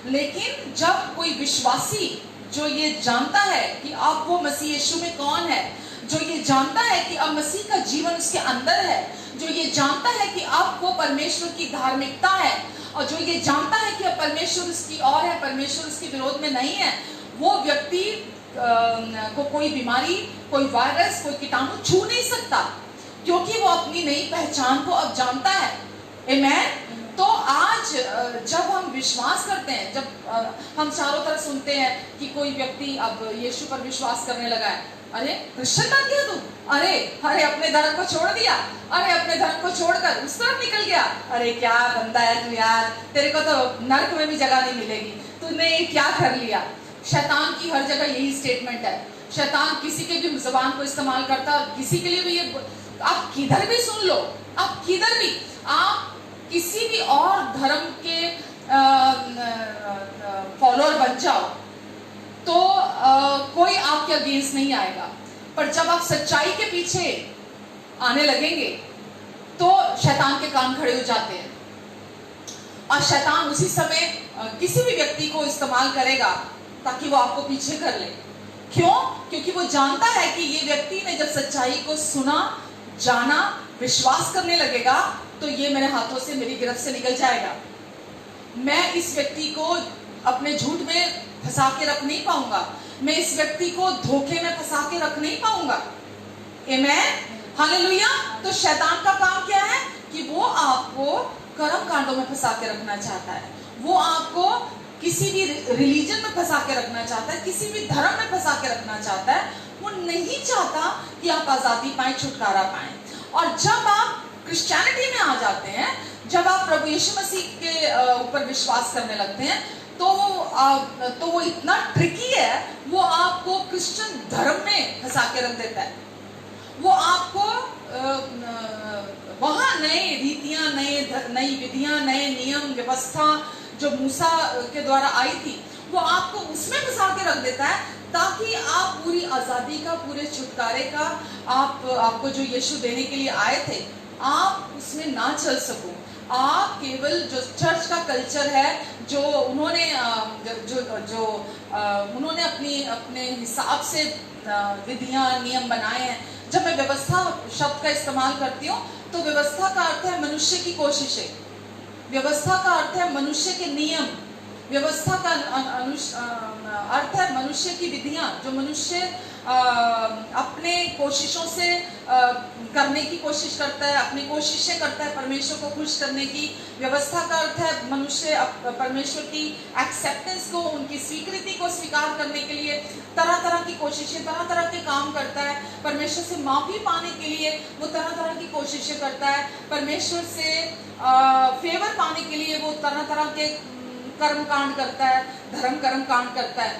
[SPEAKER 2] लेकिन जब कोई विश्वासी जो ये जानता है कि अब वो मसीह यीशु में कौन है, जो ये जानता है कि अब मसीह का जीवन उसके अंदर है, जो ये जानता है कि अब वो परमेश्वर की धार्मिकता है, और जो ये जानता है कि अब परमेश्वर उसकी ओर है, परमेश्वर उसके विरोध में नहीं है, वो व्यक्ति को कोई बीमारी, कोई वायरस, कोई कीटाणु छू नहीं सकता, क्योंकि वो अपनी नई पहचान को अब जानता है। आमेन। तो आज जब हम विश्वास करते हैं, जब हम चारों तरफ सुनते हैं कि कोई व्यक्ति अब यीशु पर विश्वास करने लगा है, अरे क्रिश्चियन बन गया तू, अरे अपने धर्म को छोड़ दिया, अरे अपने धर्म को छोड़कर उस तरफ निकल गया, अरे क्या बंदा है तू यार, तेरे को तो नर्क में भी जगह नहीं मिलेगी, तूने ये क्या कर लिया। शैतान की हर जगह यही स्टेटमेंट है। शैतान किसी के भी जुबान को इस्तेमाल करता, किसी के लिए भी ये, आप किधर भी सुन लो, आप किधर भी, आप किसी भी और धर्म के फॉलोअर बन जाओ तो कोई आपके अगेंस्ट नहीं आएगा, पर जब आप सच्चाई के पीछे आने लगेंगे तो शैतान के कान खड़े हो जाते हैं और शैतान उसी समय किसी भी व्यक्ति को इस्तेमाल करेगा ताकि वो आपको पीछे कर ले। क्यों? क्योंकि वो जानता है कि ये व्यक्ति ने जब सच्चाई को सुना, जाना, विश्वास करने लगेगा तो ये मेरे हाथों से, मेरी गिरफ्त से निकल जाएगा। मैं इस व्यक्ति को अपने झूठ में फंसा के रख नहीं पाऊंगा, मैं इस व्यक्ति को धोखे में फंसा के रख नहीं पाऊंगा। आमेन, हालेलुया। तो शैतान का काम क्या है कि वो आपको कर्म कांडों में फंसा के रखना चाहता है, वो आपको किसी भी रिलीजन में फंसा के रखना चाहता है, किसी भी धर्म में फंसा के रखना चाहता है। वो नहीं चाहता कि आप आजादी पाएं, छुटकारा पाएं। और जब आप क्रिश्चियनिटी में आ जाते हैं, जब आप प्रभु यीशु मसीह के ऊपर विश्वास करने लगते हैं, तो वो इतना ट्रिकी है, वो आपको क्रिश्चियन धर्म में फंसा के रख देता है। वो आपको वहां नए रीतियां, नई विधियां, नए नियम, व्यवस्था, जो मूसा के द्वारा आई थी, वो आपको उसमें फंसा के रख देता है ताकि आप पूरी आज़ादी का, पूरे छुटकारे का, आपको जो यीशु देने के लिए आए थे, आप उसमें ना चल सको। आप केवल जो चर्च का कल्चर है, जो उन्होंने उन्होंने अपने हिसाब से विधियां, नियम बनाए हैं। जब मैं व्यवस्था शब्द का इस्तेमाल करती हूँ तो व्यवस्था का अर्थ है मनुष्य की कोशिशें, व्यवस्था का अर्थ है मनुष्य के नियम, व्यवस्था का अर्थ है मनुष्य की विधियां, जो मनुष्य अपने कोशिशों से करने की कोशिश करता है, अपनी कोशिशें करता है परमेश्वर को खुश करने की। व्यवस्था का अर्थ है मनुष्य परमेश्वर की एक्सेप्टेंस को, उनकी स्वीकृति को स्वीकार करने के लिए तरह तरह की कोशिशें, तरह तरह के काम करता है। परमेश्वर से माफी पाने के लिए वो तरह तरह की कोशिशें करता है। परमेश्वर से फेवर पाने के लिए वो तरह तरह के कर्म कांड करता है, कर्म कांड करता है,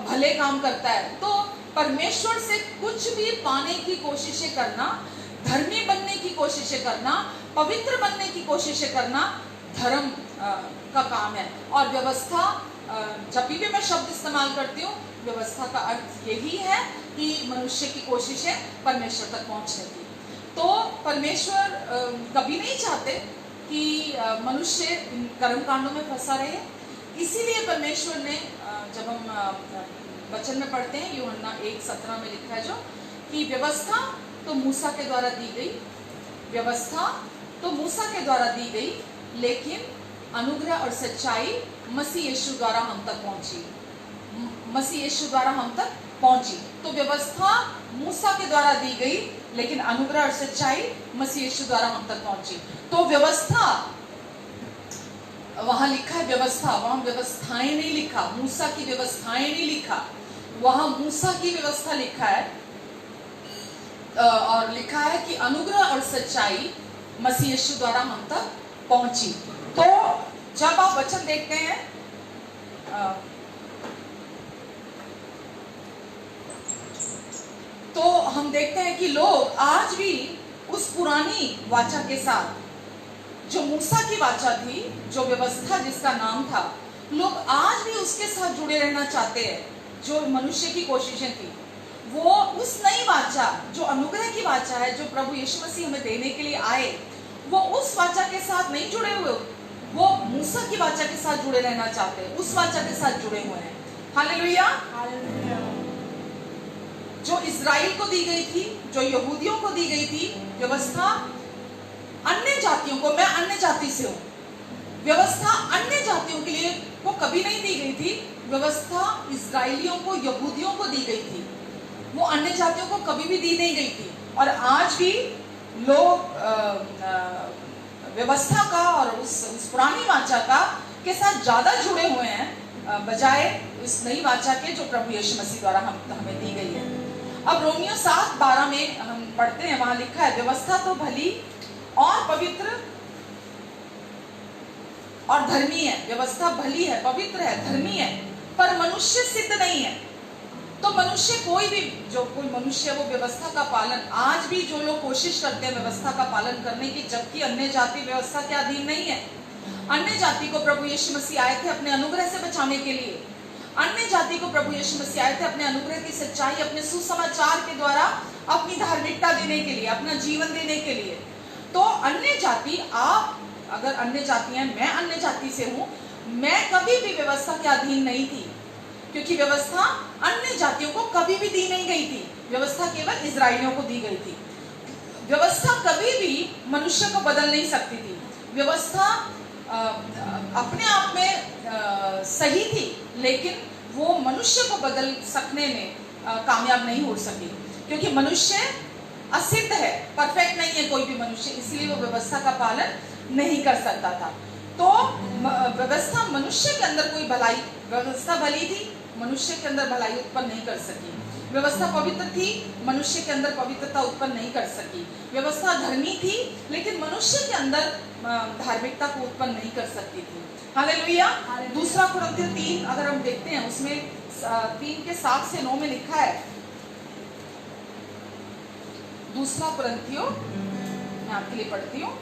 [SPEAKER 2] भले काम करता है। तो परमेश्वर से कुछ भी पाने की कोशिशें करना, धर्मी बनने की कोशिशें करना, पवित्र बनने की कोशिशें करना धर्म का काम है। और व्यवस्था, जब भी मैं शब्द इस्तेमाल करती हूँ, व्यवस्था का अर्थ यही है कि मनुष्य की कोशिशें परमेश्वर तक पहुँचने की। तो परमेश्वर कभी नहीं चाहते कि मनुष्य कर्म कांडों में फंसा रहे। इसीलिए परमेश्वर ने, जब हम वचन में पढ़ते हैं, यूहन्ना 1:17 में लिखा है जो कि व्यवस्था तो मूसा के द्वारा दी गई, व्यवस्था तो मूसा के द्वारा दी गई, लेकिन अनुग्रह और सच्चाई मसीह यीशु द्वारा हम तक पहुंची, मसीह यीशु द्वारा हम तक पहुंची। तो व्यवस्था मूसा के द्वारा दी गई, लेकिन अनुग्रह और सच्चाई मसीह यीशु द्वारा हम तक पहुंची। तो व्यवस्था, वहां लिखा है व्यवस्था, वहां व्यवस्थाएं नहीं लिखा, मूसा की व्यवस्थाएं नहीं लिखा, वहां मूसा की व्यवस्था लिखा है। और लिखा है कि अनुग्रह और सच्चाई मसीह यीशु द्वारा हम तक पहुंची। तो जब आप वचन देखते हैं, तो हम देखते हैं कि लोग आज भी उस पुरानी वाचा के साथ, जो मूसा की वाचा थी, जो व्यवस्था जिसका नाम था, लोग आज भी उसके साथ जुड़े रहना चाहते हैं। जो मनुष्य की कोशिशें थी, वो उस नई वाचा, जो अनुग्रह की वाचा है, जो प्रभु यीशु मसीह हमें देने के लिए आए, वो उस वाचा के साथ नहीं जुड़े हुए, वो मूसा की वाचा के साथ जुड़े रहना चाहते हैं, उस वाचा के साथ जुड़े हुए हैं। हालेलुया। जो इजराइल को दी गई थी, जो यहूदियों को दी गई थी व्यवस्था, अन्य जातियों को, मैं अन्य जाति से हूं, व्यवस्था अन्य जातियों के लिए वो कभी नहीं दी गई थी। व्यवस्था इजराइलियों को, यहूदियों को दी गई थी, वो अन्य जातियों को कभी भी दी नहीं गई थी। और आज भी लोग व्यवस्था का और उस पुरानी वाचा का के साथ ज्यादा जुड़े हुए हैं, बजाय उस नई वाचा के जो प्रभु यीशु मसीह द्वारा हमें दी गई है। अब रोमियो 7:12 में हम पढ़ते हैं, वहां लिखा है व्यवस्था तो भली और पवित्र और धर्मी है। व्यवस्था भली है, पवित्र है, धर्मी है, पर मनुष्य सिद्ध नहीं है। तो मनुष्य, कोई मनुष्य वो व्यवस्था का पालन, आज भी जो लोग कोशिश करते हैं व्यवस्था का पालन करने की, जबकि अन्य जाति व्यवस्था के अधीन नहीं है। अन्य जाति को प्रभु यीशु मसीह आए थे अपने अनुग्रह से बचाने के लिए। अन्य जाति को प्रभु यीशु मसीह आए थे अपने अनुग्रह की सच्चाई, अपने सुसमाचार के द्वारा अपनी धार्मिकता देने के लिए, अपना जीवन देने के लिए। तो अन्य जाति, आप अगर अन्य जाति हैं, मैं अन्य जाति से हूं, मैं कभी भी व्यवस्था के अधीन नहीं थी, क्योंकि व्यवस्था अन्य जातियों को कभी भी दी नहीं गई थी। व्यवस्था केवल इजराइलियों को दी गई थी। व्यवस्था कभी भी मनुष्य को बदल नहीं सकती थी। व्यवस्था अपने आप में सही थी, लेकिन वो मनुष्य को बदल सकने में कामयाब नहीं हो सकी, क्योंकि मनुष्य असिद्ध है, परफेक्ट नहीं है कोई भी मनुष्य, इसलिए वो व्यवस्था का पालन नहीं कर सकता था। तो व्यवस्था मनुष्य के अंदर कोई भलाई, व्यवस्था भली थी, मनुष्य के अंदर भलाई उत्पन्न नहीं कर सकी। व्यवस्था पवित्र थी, मनुष्य के अंदर पवित्रता उत्पन्न नहीं कर सकी। व्यवस्था धर्मी थी, लेकिन मनुष्य के अंदर धार्मिकता को उत्पन्न नहीं कर सकती थी। हालेलुया। दूसरा कुरिन्थियों 3 अगर हम देखते हैं, उसमें 3:7 से 9 में लिखा है। दूसरा कुरिन्थियों, मैं आपके लिए पढ़ती हूँ,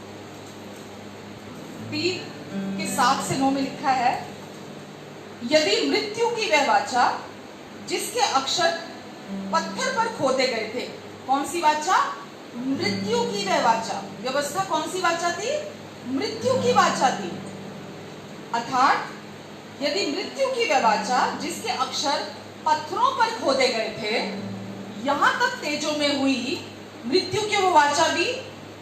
[SPEAKER 2] 3 के 7 से 9 में लिखा है, यदि मृत्यु की वह वाचा जिसके अक्षर पत्थर पर खोदे गए थे। कौन सी वाचा? मृत्यु की वह वाचा। व्यवस्था कौन सी वाचा थी? मृत्यु की वाचा थी। अर्थात यदि मृत्यु की वह वाचा जिसके अक्षर पत्थरों पर खोदे गए थे, यहां तक तेजो में हुई, मृत्यु की वो वाचा भी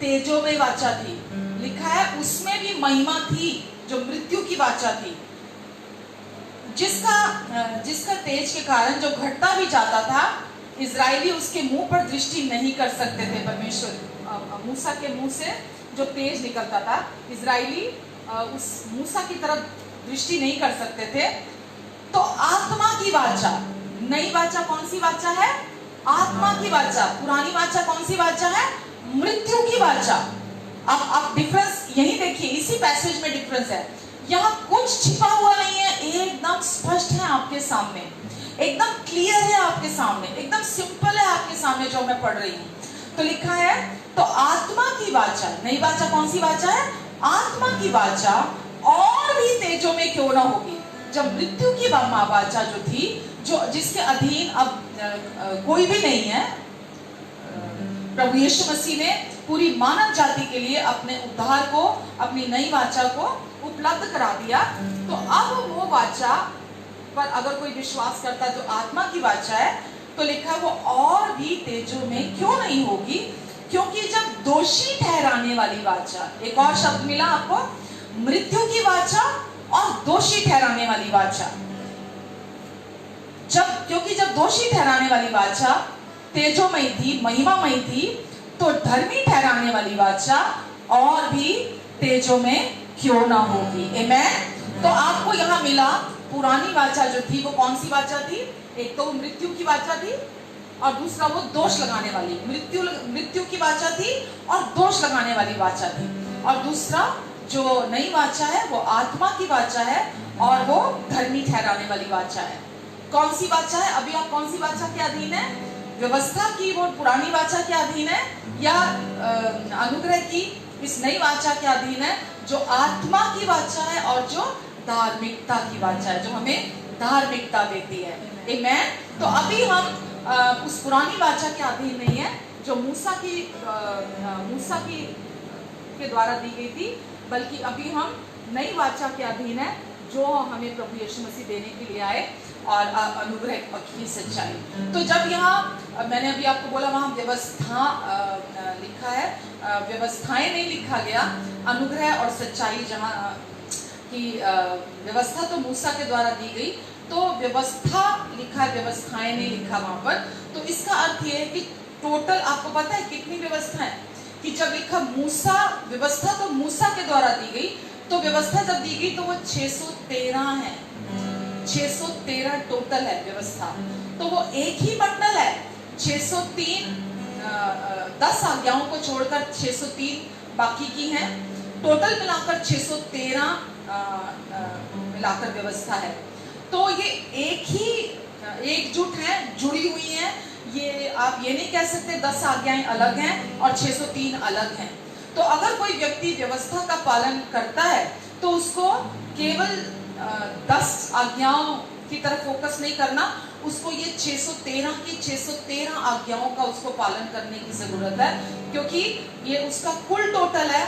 [SPEAKER 2] तेजो में वाचा थी। लिखा है उसमें भी महिमा थी, जो मृत्यु की वाचा थी, जिसका तेज के कारण जो घटता भी जाता था, इजरायली उसके मुंह पर दृष्टि नहीं कर सकते थे। परमेश्वर मूसा के मुंह से जो तेज निकलता था, इजरायली उस मूसा की तरफ दृष्टि नहीं कर सकते थे। तो आत्मा की वाचा, नई वाचा कौन सी वाचा है? आत्मा की वाचा। पुरानी वाचा कौन सी वाचा है? मृत्यु की वाचा। अब आप डिफरेंस यही देखिए, इसी पैसेज में डिफरेंस है। यहाँ कुछ छिपा हुआ नहीं है, एकदम स्पष्ट है आपके सामने, एकदम क्लियर है आपके सामने, एकदम सिंपल है आपके सामने जो मैं पढ़ रही हूँ। तो लिखा है, तो आत्मा की वाचा, नई वाचा कौन सी वाचा है? आत्मा की वाचा और भी तेजो में क्यों ना होगी। जब मृत्यु की वाचा जो थी, जो जिसके अधीन अब कोई भी नहीं है, प्रभु यीशु मसीह ने पूरी मानव जाति के लिए अपने उद्धार को, अपनी नई वाचा को उपलब्ध करा दिया। तो अब वो वाचा पर अगर कोई विश्वास करता है, जो आत्मा की वाचा है, तो लिखा है वो और भी तेजो में क्यों नहीं होगी, क्योंकि जब दोषी ठहराने वाली वाचा, एक और शब्द मिला आपको, मृत्यु की वाचा और दोषी ठहराने वाली वाचा, क्योंकि जब दोषी ठहराने वाली वाचा तेजोमयी थी, महिमामयी थी, तो धर्मी ठहराने वाली वाचा और भी तेजो में क्यों ना होगी। आमेन। तो आपको यहाँ मिला, पुरानी वाचा जो थी वो कौन सी वाचा थी? एक तो मृत्यु की वाचा थी और दूसरा वो दोष लगाने वाली, मृत्यु की वाचा थी और दोष लगाने वाली वाचा थी। और दूसरा जो नई वाचा है वो आत्मा की वाचा है और वो धर्मी ठहराने वाली वाचा है। कौन सी वाचा है? अभी आप कौन सी वाचा के अधीन है? व्यवस्था की वो पुरानी वाचा के अधीन है या अनुग्रह की इस नई वाचा के अधीन है, जो आत्मा की वाचा है और जो धार्मिकता की वाचा है, जो हमें धार्मिकता देती है। आमेन। तो अभी हम उस पुरानी वाचा के अधीन नहीं है जो मूसा की के द्वारा दी गई थी, बल्कि अभी हम नई वाचा के अधीन है जो हमें प्रभु यीशु मसीह देने के लिए आए, और अनुग्रह की सच्चाई। तो जब यहाँ मैंने अभी आपको बोला वहाँ व्यवस्था लिखा है, व्यवस्थाएं नहीं लिखा गया, अनुग्रह और सच्चाई जहाँ की व्यवस्था तो मूसा के द्वारा दी गई, तो व्यवस्था लिखा है, व्यवस्थाएं नहीं लिखा वहां पर। तो इसका अर्थ ये है कि टोटल आपको पता है कितनी व्यवस्था है, कि जब लिखा मूसा, व्यवस्था तो मूसा के द्वारा दी गई, तो व्यवस्था जब दी गई तो वो 613 है, 613 टोटल है व्यवस्था। तो वो एक ही बंडल है, 603 10 आज्ञाओं को छोड़कर 603 बाकी की हैं, टोटल मिलाकर 613 मिलाकर व्यवस्था है। तो ये एक ही एकजुट है, जुड़ी हुई है। ये आप ये नहीं कह सकते 10 आज्ञाएं अलग हैं और 603 अलग हैं। तो अगर कोई व्यक्ति व्यवस्था का पालन करता है तो उसको केवल 10 आज्ञाओं की तरफ फोकस नहीं करना, उसको ये 613 की 613 आज्ञाओं का उसको पालन करने की जरूरत है, क्योंकि ये उसका कुल टोटल है।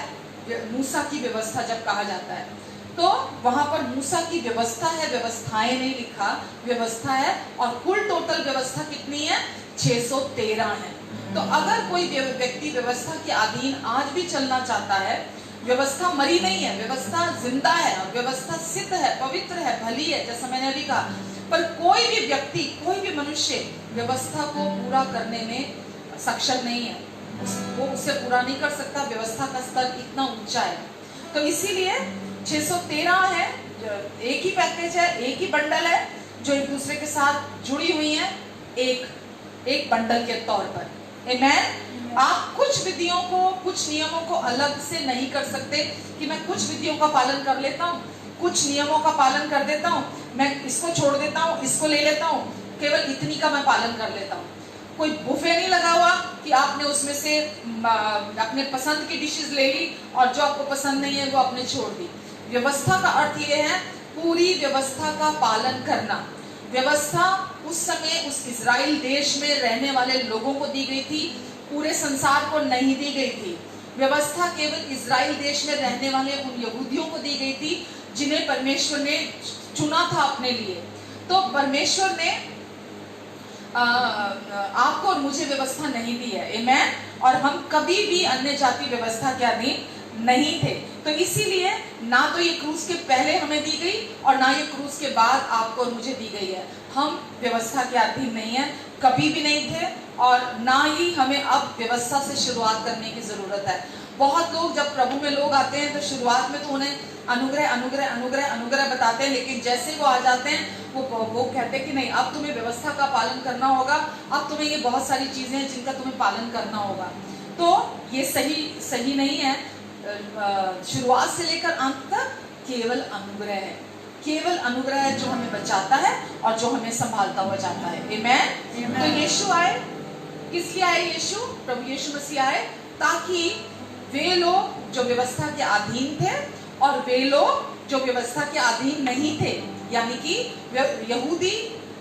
[SPEAKER 2] मूसा की व्यवस्था जब कहा जाता है तो वहां पर मूसा की व्यवस्था है, व्यवस्थाएं नहीं लिखा, व्यवस्था है, और कुल टोटल व्यवस्था कितनी है? 613 है। तो अगर कोई व्यक्ति व्यवस्था के अधीन आज भी चलना चाहता है, व्यवस्था मरी नहीं है, व्यवस्था जिंदा है, व्यवस्था सिद्ध है, पवित्र है, भली है, जैसा मैंने अभी कहा, पर कोई भी व्यक्ति, कोई भी मनुष्य व्यवस्था को पूरा करने में सक्षम नहीं है, वो उससे पूरा नहीं कर सकता। व्यवस्था का स्तर इतना ऊंचा है, तो इसीलिए 613 है, एक ही पैकेज है, एक ही बंडल है, जो एक दूसरे के साथ जुड़ी हुई है, एक बंडल के तौर पर। आमेन। आप कुछ विधियों को, कुछ नियमों को अलग से नहीं कर सकते कि मैं कुछ विधियों का पालन कर लेता हूँ, कुछ नियमों का पालन कर देता हूँ, मैं इसको छोड़ देता हूँ, इसको ले लेता हूँ, केवल इतनी का मैं पालन कर लेता हूँ। कोई बुफे नहीं लगा हुआ कि आपने उसमें से अपने पसंद की डिशेस ले ली और जो आपको पसंद नहीं है वो आपने छोड़ दी। व्यवस्था का अर्थ ये है पूरी व्यवस्था का पालन करना। व्यवस्था उस समय उस इजराइल देश में रहने वाले लोगों को दी गई थी, पूरे संसार को नहीं दी गई थी। व्यवस्था केवल इजराइल देश में रहने वाले उन यहूदियों को दी गई थी जिन्हें परमेश्वर ने चुना था अपने लिए। तो परमेश्वर ने आपको और मुझे व्यवस्था नहीं दी है, आमेन। और हम कभी भी अन्य जाति व्यवस्था के अधीन नहीं थे। तो इसीलिए ना तो ये क्रूस के पहले हमें दी गई और ना ये क्रूस के बाद आपको और मुझे दी गई है। हम व्यवस्था के अधीन नहीं है, कभी भी नहीं थे, और ना ही हमें अब व्यवस्था से शुरुआत करने की जरूरत है। बहुत लोग जब प्रभु में लोग आते हैं तो शुरुआत में तो उन्हें अनुग्रह अनुग्रह अनुग्रह अनुग्रह बताते हैं, लेकिन जैसे वो आ जाते हैं वो कहते हैं कि नहीं, अब तुम्हें व्यवस्था का पालन करना होगा, अब तुम्हें ये बहुत सारी चीजें हैं जिनका तुम्हें पालन करना होगा। तो ये सही नहीं है। शुरुआत से लेकर अंत तक केवल अनुग्रह है, केवल अनुग्रह है जो हमें बचाता है और जो हमें संभालता हुआ जाता है, आमेन। तो यीशु आए, किस लिए आए यीशु? प्रभु यीशु मसीह आए ताकि वे लोग जो व्यवस्था के अधीन थे और वे लोग जो व्यवस्था के अधीन नहीं थे, यानी कि यहूदी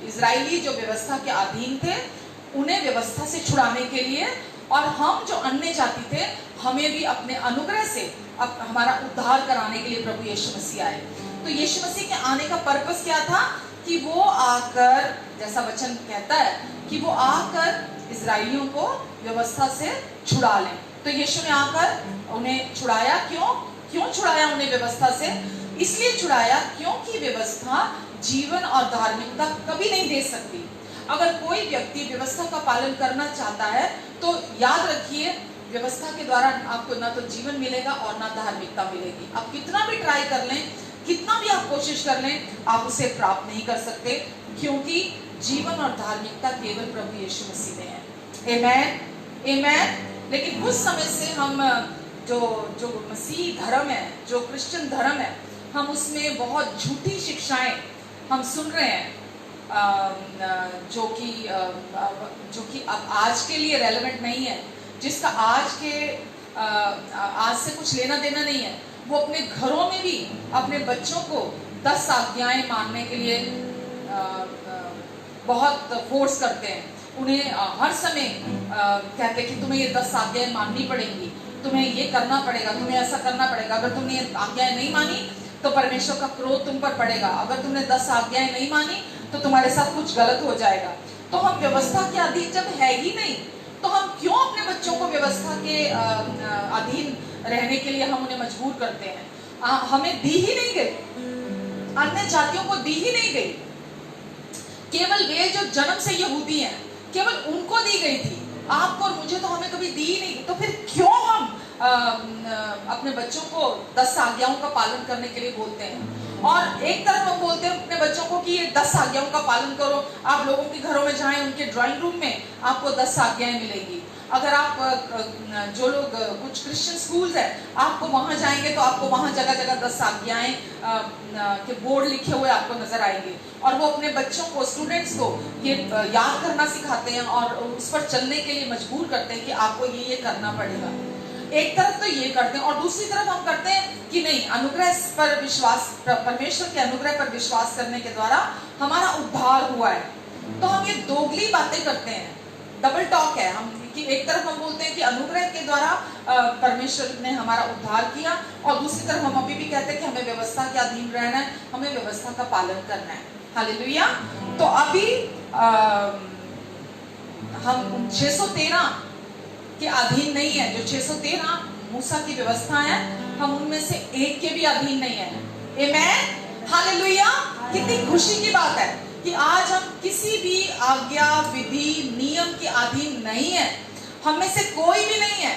[SPEAKER 2] इजरायली जो व्यवस्था के अधीन थे, उन्हें व्यवस्था से छुड़ाने के लिए, और हम जो अन्य जाति थे हमें भी अपने अनुग्रह से हमारा उद्धार कराने के लिए प्रभु यीशु मसीह आए। तो यीशु मसीह के आने का पर्पस क्या था? कि वो आकर, जैसा वचन कहता है कि वो आकर इजरायलियों को व्यवस्था से छुड़ा लें। तो यीशु ने आकर उन्हें छुड़ाया। क्यों छुड़ाया उन्हें व्यवस्था से? इसलिए छुड़ाया क्योंकि व्यवस्था जीवन और धार्मिकता कभी नहीं दे सकती। अगर कोई व्यक्ति व्यवस्था का पालन करना चाहता है तो याद रखिए, व्यवस्था के द्वारा आपको ना तो जीवन मिलेगा और ना धार्मिकता मिलेगी। आप कितना भी ट्राई कर लें, कितना भी आप कोशिश कर लें, आप उसे प्राप्त नहीं कर सकते, क्योंकि जीवन और धार्मिकता केवल प्रभु यीशु मसीह में है, आमेन आमेन। लेकिन कुछ समय से हम जो मसीह धर्म है, जो क्रिश्चियन धर्म है, हम उसमें बहुत झूठी शिक्षाएं हम सुन रहे हैं, जो कि अब आज के लिए रेलेवेंट नहीं है, जिसका आज से कुछ लेना देना नहीं है। वो अपने घरों में भी अपने बच्चों को 10 आज्ञाएं मानने के लिए बहुत फोर्स करते हैं। उन्हें हर समय कहते हैं कि तुम्हें ये 10 आज्ञाएं माननी पड़ेंगी, तुम्हें ये करना पड़ेगा, तुम्हें ऐसा करना पड़ेगा। अगर तुमने ये आज्ञाएं नहीं मानी तो परमेश्वर का क्रोध तुम पर पड़ेगा। अगर तुमने 10 आज्ञाएं नहीं मानी तो तुम्हारे साथ कुछ गलत हो जाएगा। तो हम व्यवस्था के अधीन जब है ही नहीं, तो हम क्यों अपने बच्चों को व्यवस्था के अधीन रहने के लिए हम उन्हें मजबूर करते हैं? हमें दी ही नहीं गई, अन्य जातियों को दी ही नहीं गई। केवल वे जो जन्म से यहूदी हैं, केवल उनको दी गई थी। आपको और मुझे तो हमें कभी दी ही नहीं। तो फिर क्यों हम अपने बच्चों को 10 आज्ञाओं का पालन करने के लिए बोलते हैं? और एक तरफ हम बोलते हैं अपने बच्चों को कि ये 10 आज्ञाओं का पालन करो। आप लोगों के घरों में जाएं, उनके ड्राइंग रूम में आपको 10 आज्ञाएं मिलेंगी। अगर आप जो लोग कुछ क्रिश्चियन स्कूल्स है, आपको वहां जाएंगे तो आपको वहां जगह जगह 10 आज्ञाएं के बोर्ड लिखे हुए आपको नजर आएंगे। और वो अपने बच्चों को, स्टूडेंट्स को ये याद करना सिखाते हैं और उस पर चलने के लिए मजबूर करते हैं कि आपको ये करना पड़ेगा। एक तरफ तो ये करते हैं और दूसरी तरफ हम करते हैं कि नहीं, अनुग्रह पर विश्वास, परमेश्वर के अनुग्रह पर विश्वास करने के द्वारा हमारा उद्धार हुआ है। तो हम ये दोगली बातें करते हैं, डबल टॉक है। हम कि एक तरफ हम बोलते हैं कि अनुग्रह के द्वारा परमेश्वर ने हमारा उद्धार किया, और दूसरी तरफ हम अभी भी कहते हैं कि हमें व्यवस्था के अधीन रहना है, हमें व्यवस्था का पालन करना है। हालेलुया। तो अभी हम 613 के अधीन नहीं है। जो 613 मूसा की व्यवस्था है, हम उनमें से एक के भी अधीन नहीं है, आमेन हालेलुया। कितनी खुशी की बात है कि आज हम किसी भी आज्ञा, विधि, नियम के अधीन नहीं है। हम में से कोई भी नहीं है।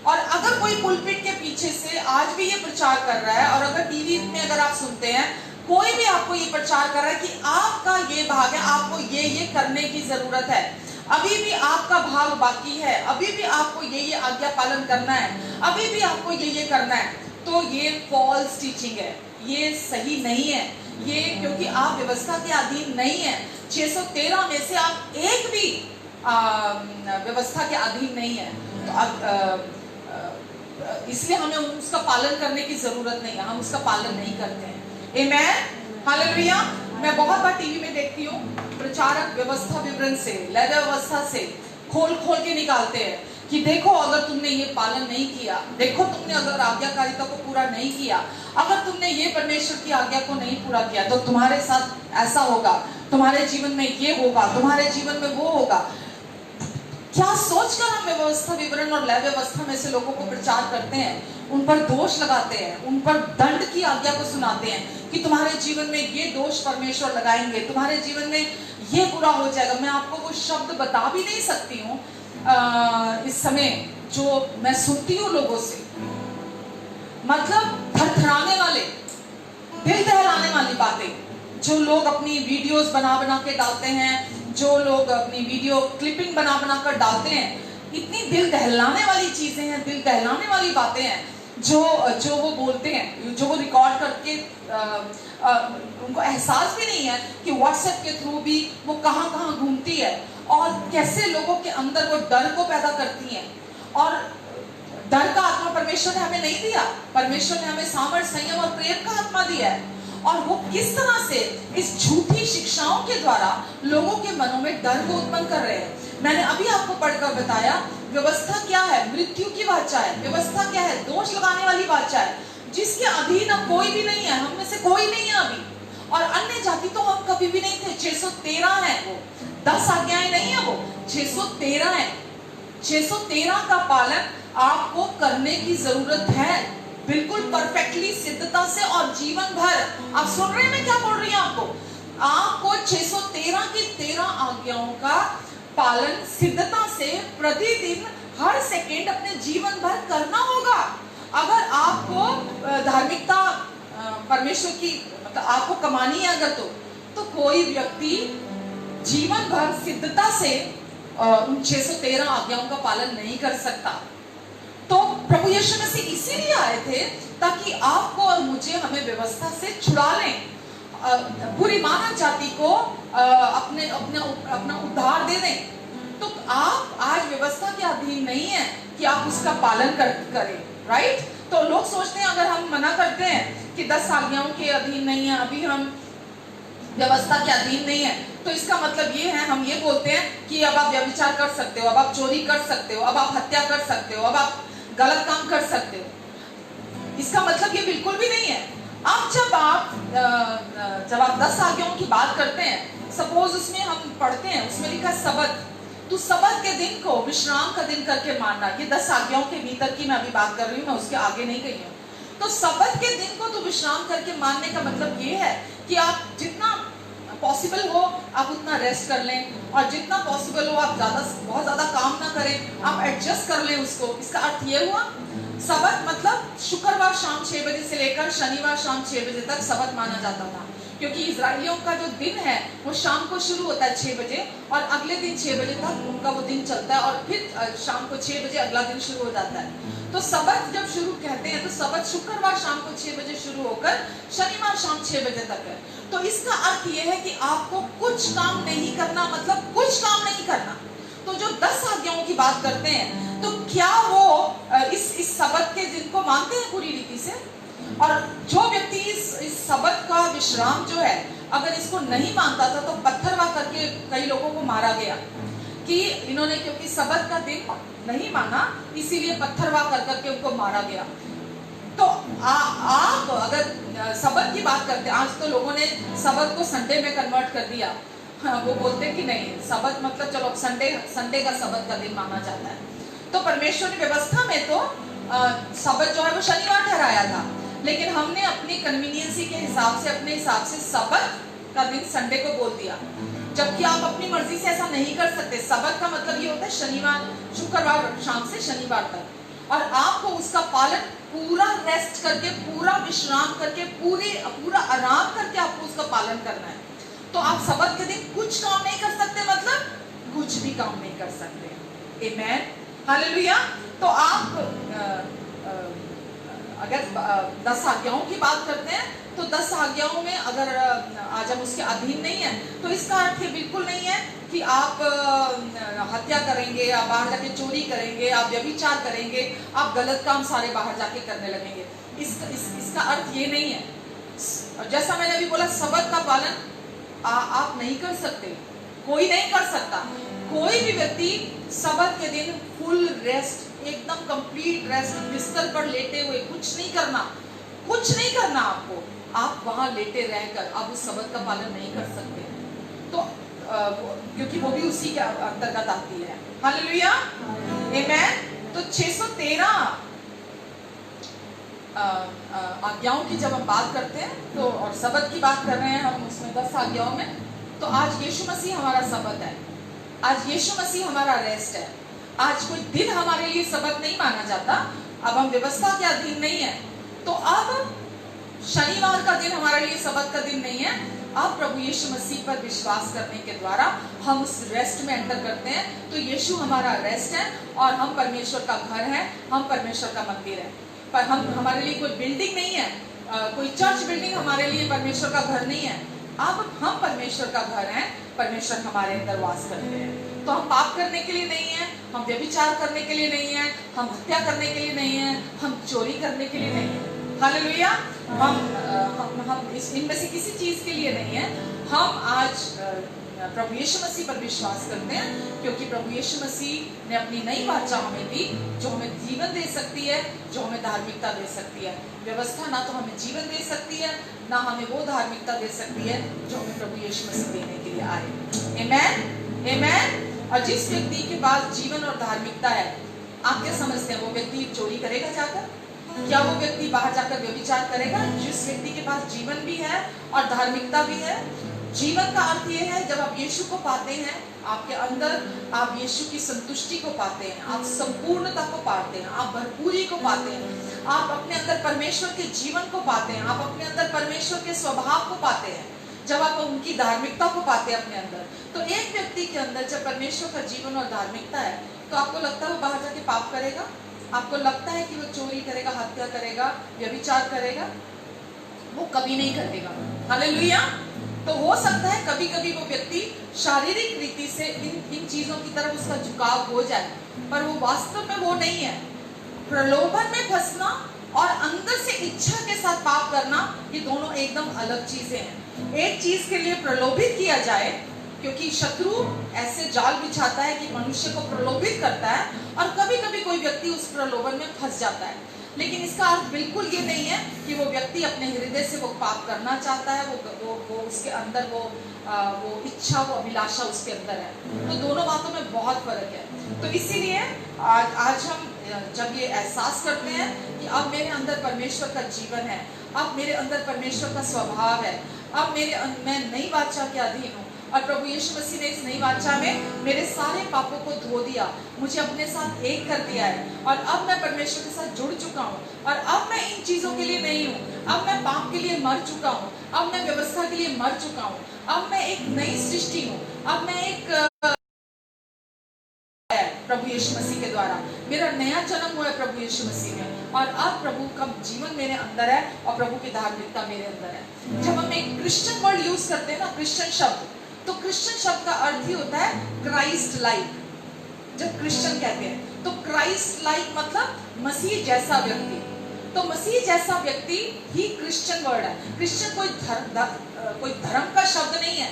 [SPEAKER 2] और अगर कोई पुलपिट के पीछे से आज भी ये प्रचार कर रहा है, और अगर टीवी में अगर आप सुनते हैं, कोई भी आपको ये प्रचार कर रहा है कि आपका ये भाग है, आपको ये करने की जरूरत है, अभी भी आपका भाग बाकी है, अभी भी आपको ये आज्ञा पालन करना है, अभी भी आपको ये करना है, तो ये फॉल्स टीचिंग है, ये सही नहीं है। ये क्योंकि आप व्यवस्था के अधीन नहीं है। 613 में से आप एक भी व्यवस्था के अधीन नहीं है। तो अब इसलिए हमें उसका पालन करने की जरूरत नहीं है, हम उसका पालन नहीं करते हैं। आमेन, हालेलुया। मैं बहुत बार टीवी में देखती हूँ, प्रचारक व्यवस्था विवरण से, लय व्यवस्था से खोल खोल के निकालते हैं कि देखो अगर तुमने ये पालन नहीं किया, देखो तुमने अगर आज्ञाकारिता को पूरा नहीं किया, अगर तुमने ये परमेश्वर की आज्ञा को नहीं पूरा किया तो तुम्हारे साथ ऐसा होगा, तुम्हारे जीवन में ये होगा, तुम्हारे जीवन में वो होगा। क्या सोचकर हम व्यवस्था विवरण और लय व्यवस्था में से लोगों को प्रचार करते हैं, उन पर दोष लगाते हैं, उन पर दंड की आज्ञा को सुनाते हैं कि तुम्हारे जीवन में ये दोष परमेश्वर लगाएंगे, तुम्हारे जीवन में ये बुरा हो जाएगा। मैं आपको वो शब्द बता भी नहीं सकती हूँ इस समय जो मैं सुनती हूँ लोगों से, मतलब थरथराने वाले, दिल दहलाने वाली बातें जो लोग अपनी वीडियोस बना बना के डालते हैं, जो लोग अपनी वीडियो क्लिपिंग बना बना कर डालते हैं, इतनी दिल दहलाने वाली चीजें हैं, दिल दहलाने वाली बातें हैं जो वो बोलते हैं, जो वो रिकॉर्ड करके उनको एहसास भी नहीं है कि व्हाट्सएप के थ्रू भी वो कहाँ कहाँ घूमती है और कैसे लोगों के अंदर वो डर को पैदा करती हैं। और डर का आत्मा परमेश्वर ने हमें नहीं दिया, परमेश्वर ने हमें सामर्थ्य, संयम और प्रेम का आत्मा दिया है। और वो किस तरह से इस झूठी शिक्षाओं के द्वारा लोगों के मनों में डर को उत्पन्न कर रहे हैं। मैंने अभी आपको पढ़कर बताया व्यवस्था क्या है, मृत्यु की वाचा है। व्यवस्था क्या है, दोष लगाने वाली वाचा है, जिसके अधीन अब कोई भी नहीं है, हम में से कोई नहीं है अभी। और अन्य जाति तो हम कभी भी नहीं थे। 613 है वो, 10 आज्ञाएं नहीं है वो, 613 है। 613 का पालन आपको करने की जरूरत है, बिल्कुल परफेक्टली, सिद्धता से और जीवन भर। आप सुन रहे हैं मैं क्या बोल रही हूँ आपको 613 की 13 आज्ञाओं का पालन सिद्धता से प्रतिदिन हर सेकेंड अपने जीवन भर करना होगा। अगर आपको धार्मिकता परमेश्वर की मतलब आपको कमानी है अगर तो कोई व्यक्ति जीवन भर सिद्धता से उन 613 आज्ञाओं का पालन नहीं कर सकता। तो प्रभु यीशु मसीह इसीलिए आए थे ताकि आपको और मुझे, हमें व्यवस्था से छुड़ा लें, पूरी मानव जाति को अपना उद्धार दे दें। तो आप आज व्यवस्था के अधीन नहीं है कि आप उसका पालन करें, राइट? तो लोग सोचते हैं अगर हम मना करते हैं कि 10 आज्ञाओं के अधीन नहीं है, अभी हम व्यवस्था के अधीन नहीं है, तो इसका मतलब ये है, हम ये बोलते हैं कि अब आप व्यभिचार कर सकते हो, अब आप चोरी कर सकते हो, अब आप हत्या कर सकते हो, अब आप गलत काम कर सकते हो। इसका मतलब ये बिल्कुल भी नहीं है। अब जब आप 10 आज्ञाओं की बात करते हैं, सपोज उसमें हम पढ़ते हैं, उसमें लिखा सबत, तो सबत के दिन को विश्राम का दिन करके मानना, ये 10 आज्ञाओं के भीतर की मैं अभी बात कर रही हूँ, मैं उसके आगे नहीं गई हूँ। तो सबत के दिन को तो विश्राम करके मानने का मतलब ये है कि आप जितना पॉसिबल हो आप उतना रेस्ट कर लें, और जितना पॉसिबल हो आप बहुत ज्यादा काम ना करें, आप एडजस्ट कर लें उसको। इसका अर्थ ये हुआ, सबत मतलब शुक्रवार शाम 6 बजे से लेकर शनिवार शाम 6 बजे तक सबत माना जाता था, क्योंकि इजराइलियों का जो दिन है वो शाम को शुरू होता है 6 बजे और अगले दिन 6 बजे तक उनका वो दिन चलता है, और फिर शाम को 6 बजे अगला दिन शुरू हो जाता है। तो सबत जब शुरू कहते हैं तो सबत शुक्रवार शाम को 6 बजे शुरू होकर शनिवार शाम 6 बजे तक है। तो इसका अर्थ ये है कि आपको कुछ काम नहीं करना, मतलब कुछ काम नहीं करना। तो जो 10 आज्ञाओं की बात करते हैं, तो क्या वो इस सबत के दिन को मानते हैं पूरी रीति से? और जो व्यक्ति इस सबत का विश्राम जो है, अगर इसको नहीं मानता था तो पत्थरवा करके कई लोगों को मारा गया कि इन्होंने, क्योंकि सबत का दिन नहीं माना, इसीलिए पत्थरवा कर करके उनको मारा गया। तो आप अगर सबत की बात करते हैं, आज तो लोगों ने सबत को संडे में कन्वर्ट कर दिया। हाँ, वो बोलते कि नहीं, सबत मतलब चलो संडे का सबत का दिन माना जाता है। तो परमेश्वर की व्यवस्था में तो सबत जो है वो शनिवार ठहराया था, लेकिन हमने अपनी कन्वीनियंसी के हिसाब से, अपने हिसाब से सबत का दिन संडे को बोल दिया, जबकि आप अपनी मर्जी से ऐसा नहीं कर सकते। सबत का मतलब ये होता है शुक्रवार शाम से शनिवार तक, और आपको उसका पालन पूरा रेस्ट करके, पूरा विश्राम करके, पूरा आराम करके आपको उसका पालन करना है। तो आप सबत के दिन कुछ काम नहीं कर सकते, मतलब कुछ भी काम नहीं कर सकते। आमेन, हालेलुया। तो अगर 10 आज्ञाओं की बात करते हैं तो 10 आज्ञाओं में अगर आज हम उसके अधीन नहीं है तो इसका अर्थ ये बिल्कुल नहीं है कि आप हत्या करेंगे, आप बाहर जाके चोरी करेंगे, आप व्यभिचार करेंगे, आप गलत काम सारे बाहर जाके करने लगेंगे। इसका अर्थ ये नहीं है। और जैसा मैंने अभी बोला, सबत का पालन आप नहीं कर सकते, कोई नहीं कर सकता। कोई भी व्यक्ति सबत के दिन फुल रेस्ट, एकदम कंप्लीट रेस्ट, बिस्तर पर लेटे हुए कुछ नहीं करना आपको, आप वहां लेटे रहकर आप उस सबत का पालन नहीं कर सकते। तो क्योंकि वो भी उसी के अंतर्गत आती है। हालेलुया, आमेन। तो 613 आज्ञाओं की जब हम बात करते हैं तो, और सबत की बात कर रहे हैं हम उसमें 10 आज्ञाओं में, तो आज यीशु मसीह हमारा सबत है, आज यीशु मसीह हमारा रेस्ट है। आज कोई दिन हमारे लिए सबत नहीं माना जाता, अब हम व्यवस्था के अधीन नहीं है, तो अब शनिवार का दिन हमारे लिए सबत का दिन नहीं है। अब प्रभु यीशु मसीह पर विश्वास करने के द्वारा हम उस रेस्ट में एंटर करते हैं। तो यीशु हमारा रेस्ट है और हम परमेश्वर का घर है, हम परमेश्वर का मंदिर है। पर हमारे लिए कोई बिल्डिंग नहीं है, कोई चर्च बिल्डिंग हमारे लिए परमेश्वर का घर नहीं है। अब हम परमेश्वर का घर हैं, परमेश्वर हमारे अंदर वास करते हैं। तो हम पाप करने के लिए नहीं है, हम व्यभिचार करने के लिए नहीं है, हम हत्या करने के लिए नहीं है, हम चोरी करने के लिए नहीं है। हालेलुया। हम इनमें से किसी चीज के लिए नहीं है। हम आज प्रभु यीशु मसीह पर विश्वास करते हैं, क्योंकि प्रभु यीशु मसीह ने अपनी नई वाचा हमें दी, जो हमें जीवन दे सकती है, जो हमें धार्मिकता दे सकती है। व्यवस्था ना तो हमें जीवन दे सकती है, ना हमें वो धार्मिकता दे सकती है जो हमें प्रभु यीशु मसीह देने के लिए आए। आमेन, आमेन। और जिस व्यक्ति के पास जीवन और धार्मिकता है, आप क्या समझते हैं, वो व्यक्ति चोरी करेगा जाकर? क्या वो व्यक्ति बाहर जाकर व्यभिचार करेगा? जिस व्यक्ति के पास जीवन भी है और धार्मिकता भी है। जीवन का अर्थ ये है, जब आप यीशु को पाते हैं, आपके अंदर आप यीशु की संतुष्टि को पाते हैं, आप संपूर्णता को पाते हैं, आप भरपूरी को पाते हैं, आप अपने अंदर परमेश्वर के जीवन को पाते हैं, आप अपने अंदर परमेश्वर के स्वभाव को पाते हैं। जब आप उनकी धार्मिकता को पाते हैं अपने अंदर, तो एक व्यक्ति के अंदर जब परमेश्वर का जीवन और धार्मिकता है, तो आपको लगता है वो बाहर जाके पाप करेगा? आपको लगता है कि वो चोरी करेगा, हत्या करेगा, व्यभिचार करेगा? वो कभी नहीं करेगा। हालेलुया। तो हो सकता है कभी कभी वो व्यक्ति शारीरिक रीति से इन चीजों की तरफ उसका झुकाव हो जाए, पर वो वास्तव में वो नहीं है। प्रलोभन में फंसना और अंदर से इच्छा के साथ पाप करना, ये दोनों एकदम अलग चीजें हैं। एक चीज के लिए प्रलोभित किया जाए, क्योंकि शत्रु ऐसे जाल बिछाता है कि मनुष्य को प्रलोभित करता है, और कभी कभी कोई व्यक्ति उस प्रलोभन में फंस जाता है। लेकिन इसका अर्थ बिल्कुल ये नहीं है कि वो व्यक्ति अपने हृदय से वो पाप करना चाहता है, वो उसके अंदर वो इच्छा, वो अभिलाषा उसके अंदर है। तो दोनों बातों में बहुत फर्क है। तो इसीलिए आज हम जब ये एहसास करते हैं कि अब मेरे अंदर परमेश्वर का जीवन है, अब मेरे अंदर परमेश्वर का स्वभाव है, अब मैं नई वाचा के अधीन हूँ, और प्रभु यीशु मसीह ने इस नई वाचा में मेरे सारे पापों को धो दिया, मुझे अपने साथ एक कर दिया है, और अब मैं परमेश्वर के साथ जुड़ चुका हूँ, और अब मैं इन चीजों के लिए नहीं हूँ, अब मैं पाप के लिए मर चुका हूँ, अब मैं व्यवस्था के लिए मर चुका हूँ, अब मैं एक नई सृष्टि हूँ, अब मैं एक प्रभु यीशु मसीह के द्वारा मेरा नया जन्म हुआ है प्रभु यीशु मसीह में, और अब प्रभु का जीवन मेरे अंदर है और प्रभु की धार्मिकता मेरे अंदर है। जब हम एक क्रिश्चियन वर्ड यूज करते हैं ना, क्रिश्चियन शब्द, तो क्रिश्चियन शब्द का अर्थ ही होता है क्राइस्ट लाइक। जब क्रिश्चियन कहते हैं तो क्राइस्ट लाइक मतलब मसीह जैसा व्यक्ति। तो मसीह जैसा व्यक्ति ही क्रिश्चियन वर्ड है। क्रिश्चियन कोई धर्म का शब्द नहीं है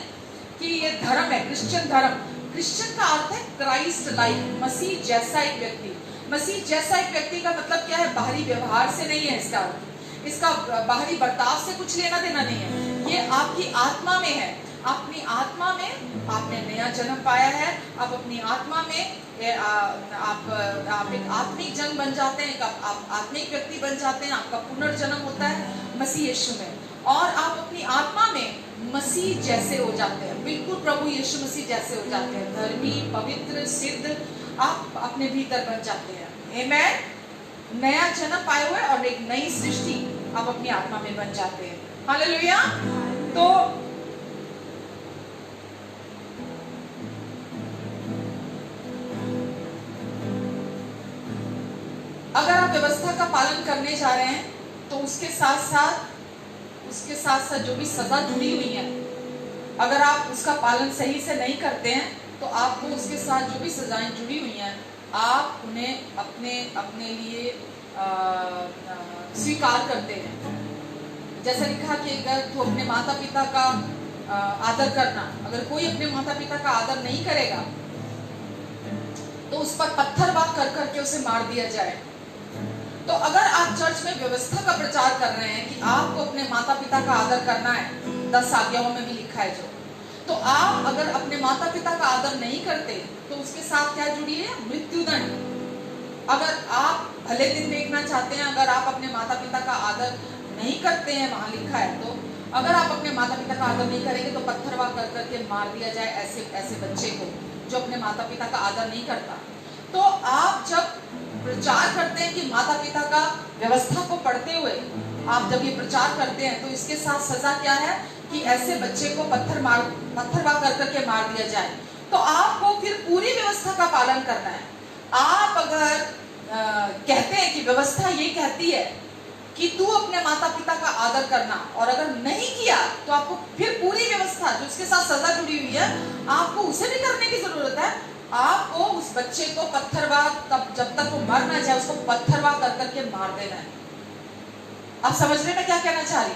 [SPEAKER 2] कि ये धर्म है, क्रिश्चियन धर्म। क्रिश्चियन का अर्थ है क्राइस्ट लाइक, मसीह जैसा एक व्यक्ति। मसीह जैसा एक व्यक्ति का मतलब क्या है? बाहरी व्यवहार से नहीं है इसका अर्थ, इसका बाहरी बर्ताव से कुछ लेना देना नहीं है। ये आपकी आत्मा में है। अपनी आत्मा में आपने नया जन्म पाया है। आप अपनी आत्मा में आप एक आत्मिक जन बन जाते हैं, आप आत्मिक व्यक्ति बन जाते हैं। आपका पुनर्जन्म होता है मसीह यीशु में, और आप अपनी आत्मा में मसीह जैसे हो जाते हैं, बिल्कुल प्रभु यीशु मसीह जैसे हो जाते हैं, धर्मी, पवित्र, सिद्ध आप अपने भीतर बन जाते हैं। आमेन। नया जन्म पाए हुए और एक नई सृष्टि आप अपनी आत्मा में बन जाते हैं। हालेलुया। तो अगर आप व्यवस्था का पालन करने जा रहे हैं तो उसके साथ साथ जो भी सजा जुड़ी हुई है, अगर आप उसका पालन सही से नहीं करते हैं तो आपको उसके साथ जो भी सजाएं जुड़ी हुई हैं, आप उन्हें अपने लिए स्वीकार करते हैं। जैसा लिखा कि अगर तू अपने माता पिता का आदर करना, अगर कोई अपने माता पिता का आदर नहीं करेगा तो उस पर पत्थरबाग कर करके उसे मार दिया जाए। तो अगर आप चर्च में व्यवस्था का प्रचार कर रहे हैं कि आपको अपने माता पिता का आदर करना है, 10 आज्ञाओं में भी लिखा है जो, तो आप अगर अपने माता पिता का आदर नहीं करते तो उसके साथ क्या जुड़ी है? मृत्युदंड। अगर आप भले दिन देखना चाहते हैं, अगर आप अपने माता पिता का आदर नहीं करते हैं, वहां लिखा है, तो अगर आप अपने माता पिता का आदर नहीं करेंगे तो पत्थरबाग कर करके मार दिया जाए ऐसे बच्चे को जो अपने माता पिता का आदर नहीं करता। तो आप जब प्रचार करते हैं कि माता पिता का व्यवस्था को पढ़ते हुए आप जब ये प्रचार करते हैं तो इसके साथ सजा क्या है कि ऐसे बच्चे को पत्थरबाग कर करके मार दिया जाए। तो आपको फिर पूरी व्यवस्था का पालन करना है। आप अगर कहते हैं कि व्यवस्था ये कहती है कि तू अपने माता पिता का आदर करना, और अगर नहीं किया तो आपको फिर पूरी व्यवस्था जो उसके साथ सजा जुड़ी हुई है आपको उसे भी करने की जरूरत है। आपको उस बच्चे को पत्थरबाग, जब तक वो मर ना जाए उसको पत्थरबाग कर करके मार देना है। आप समझ रहे मैं क्या कहना चाह रही?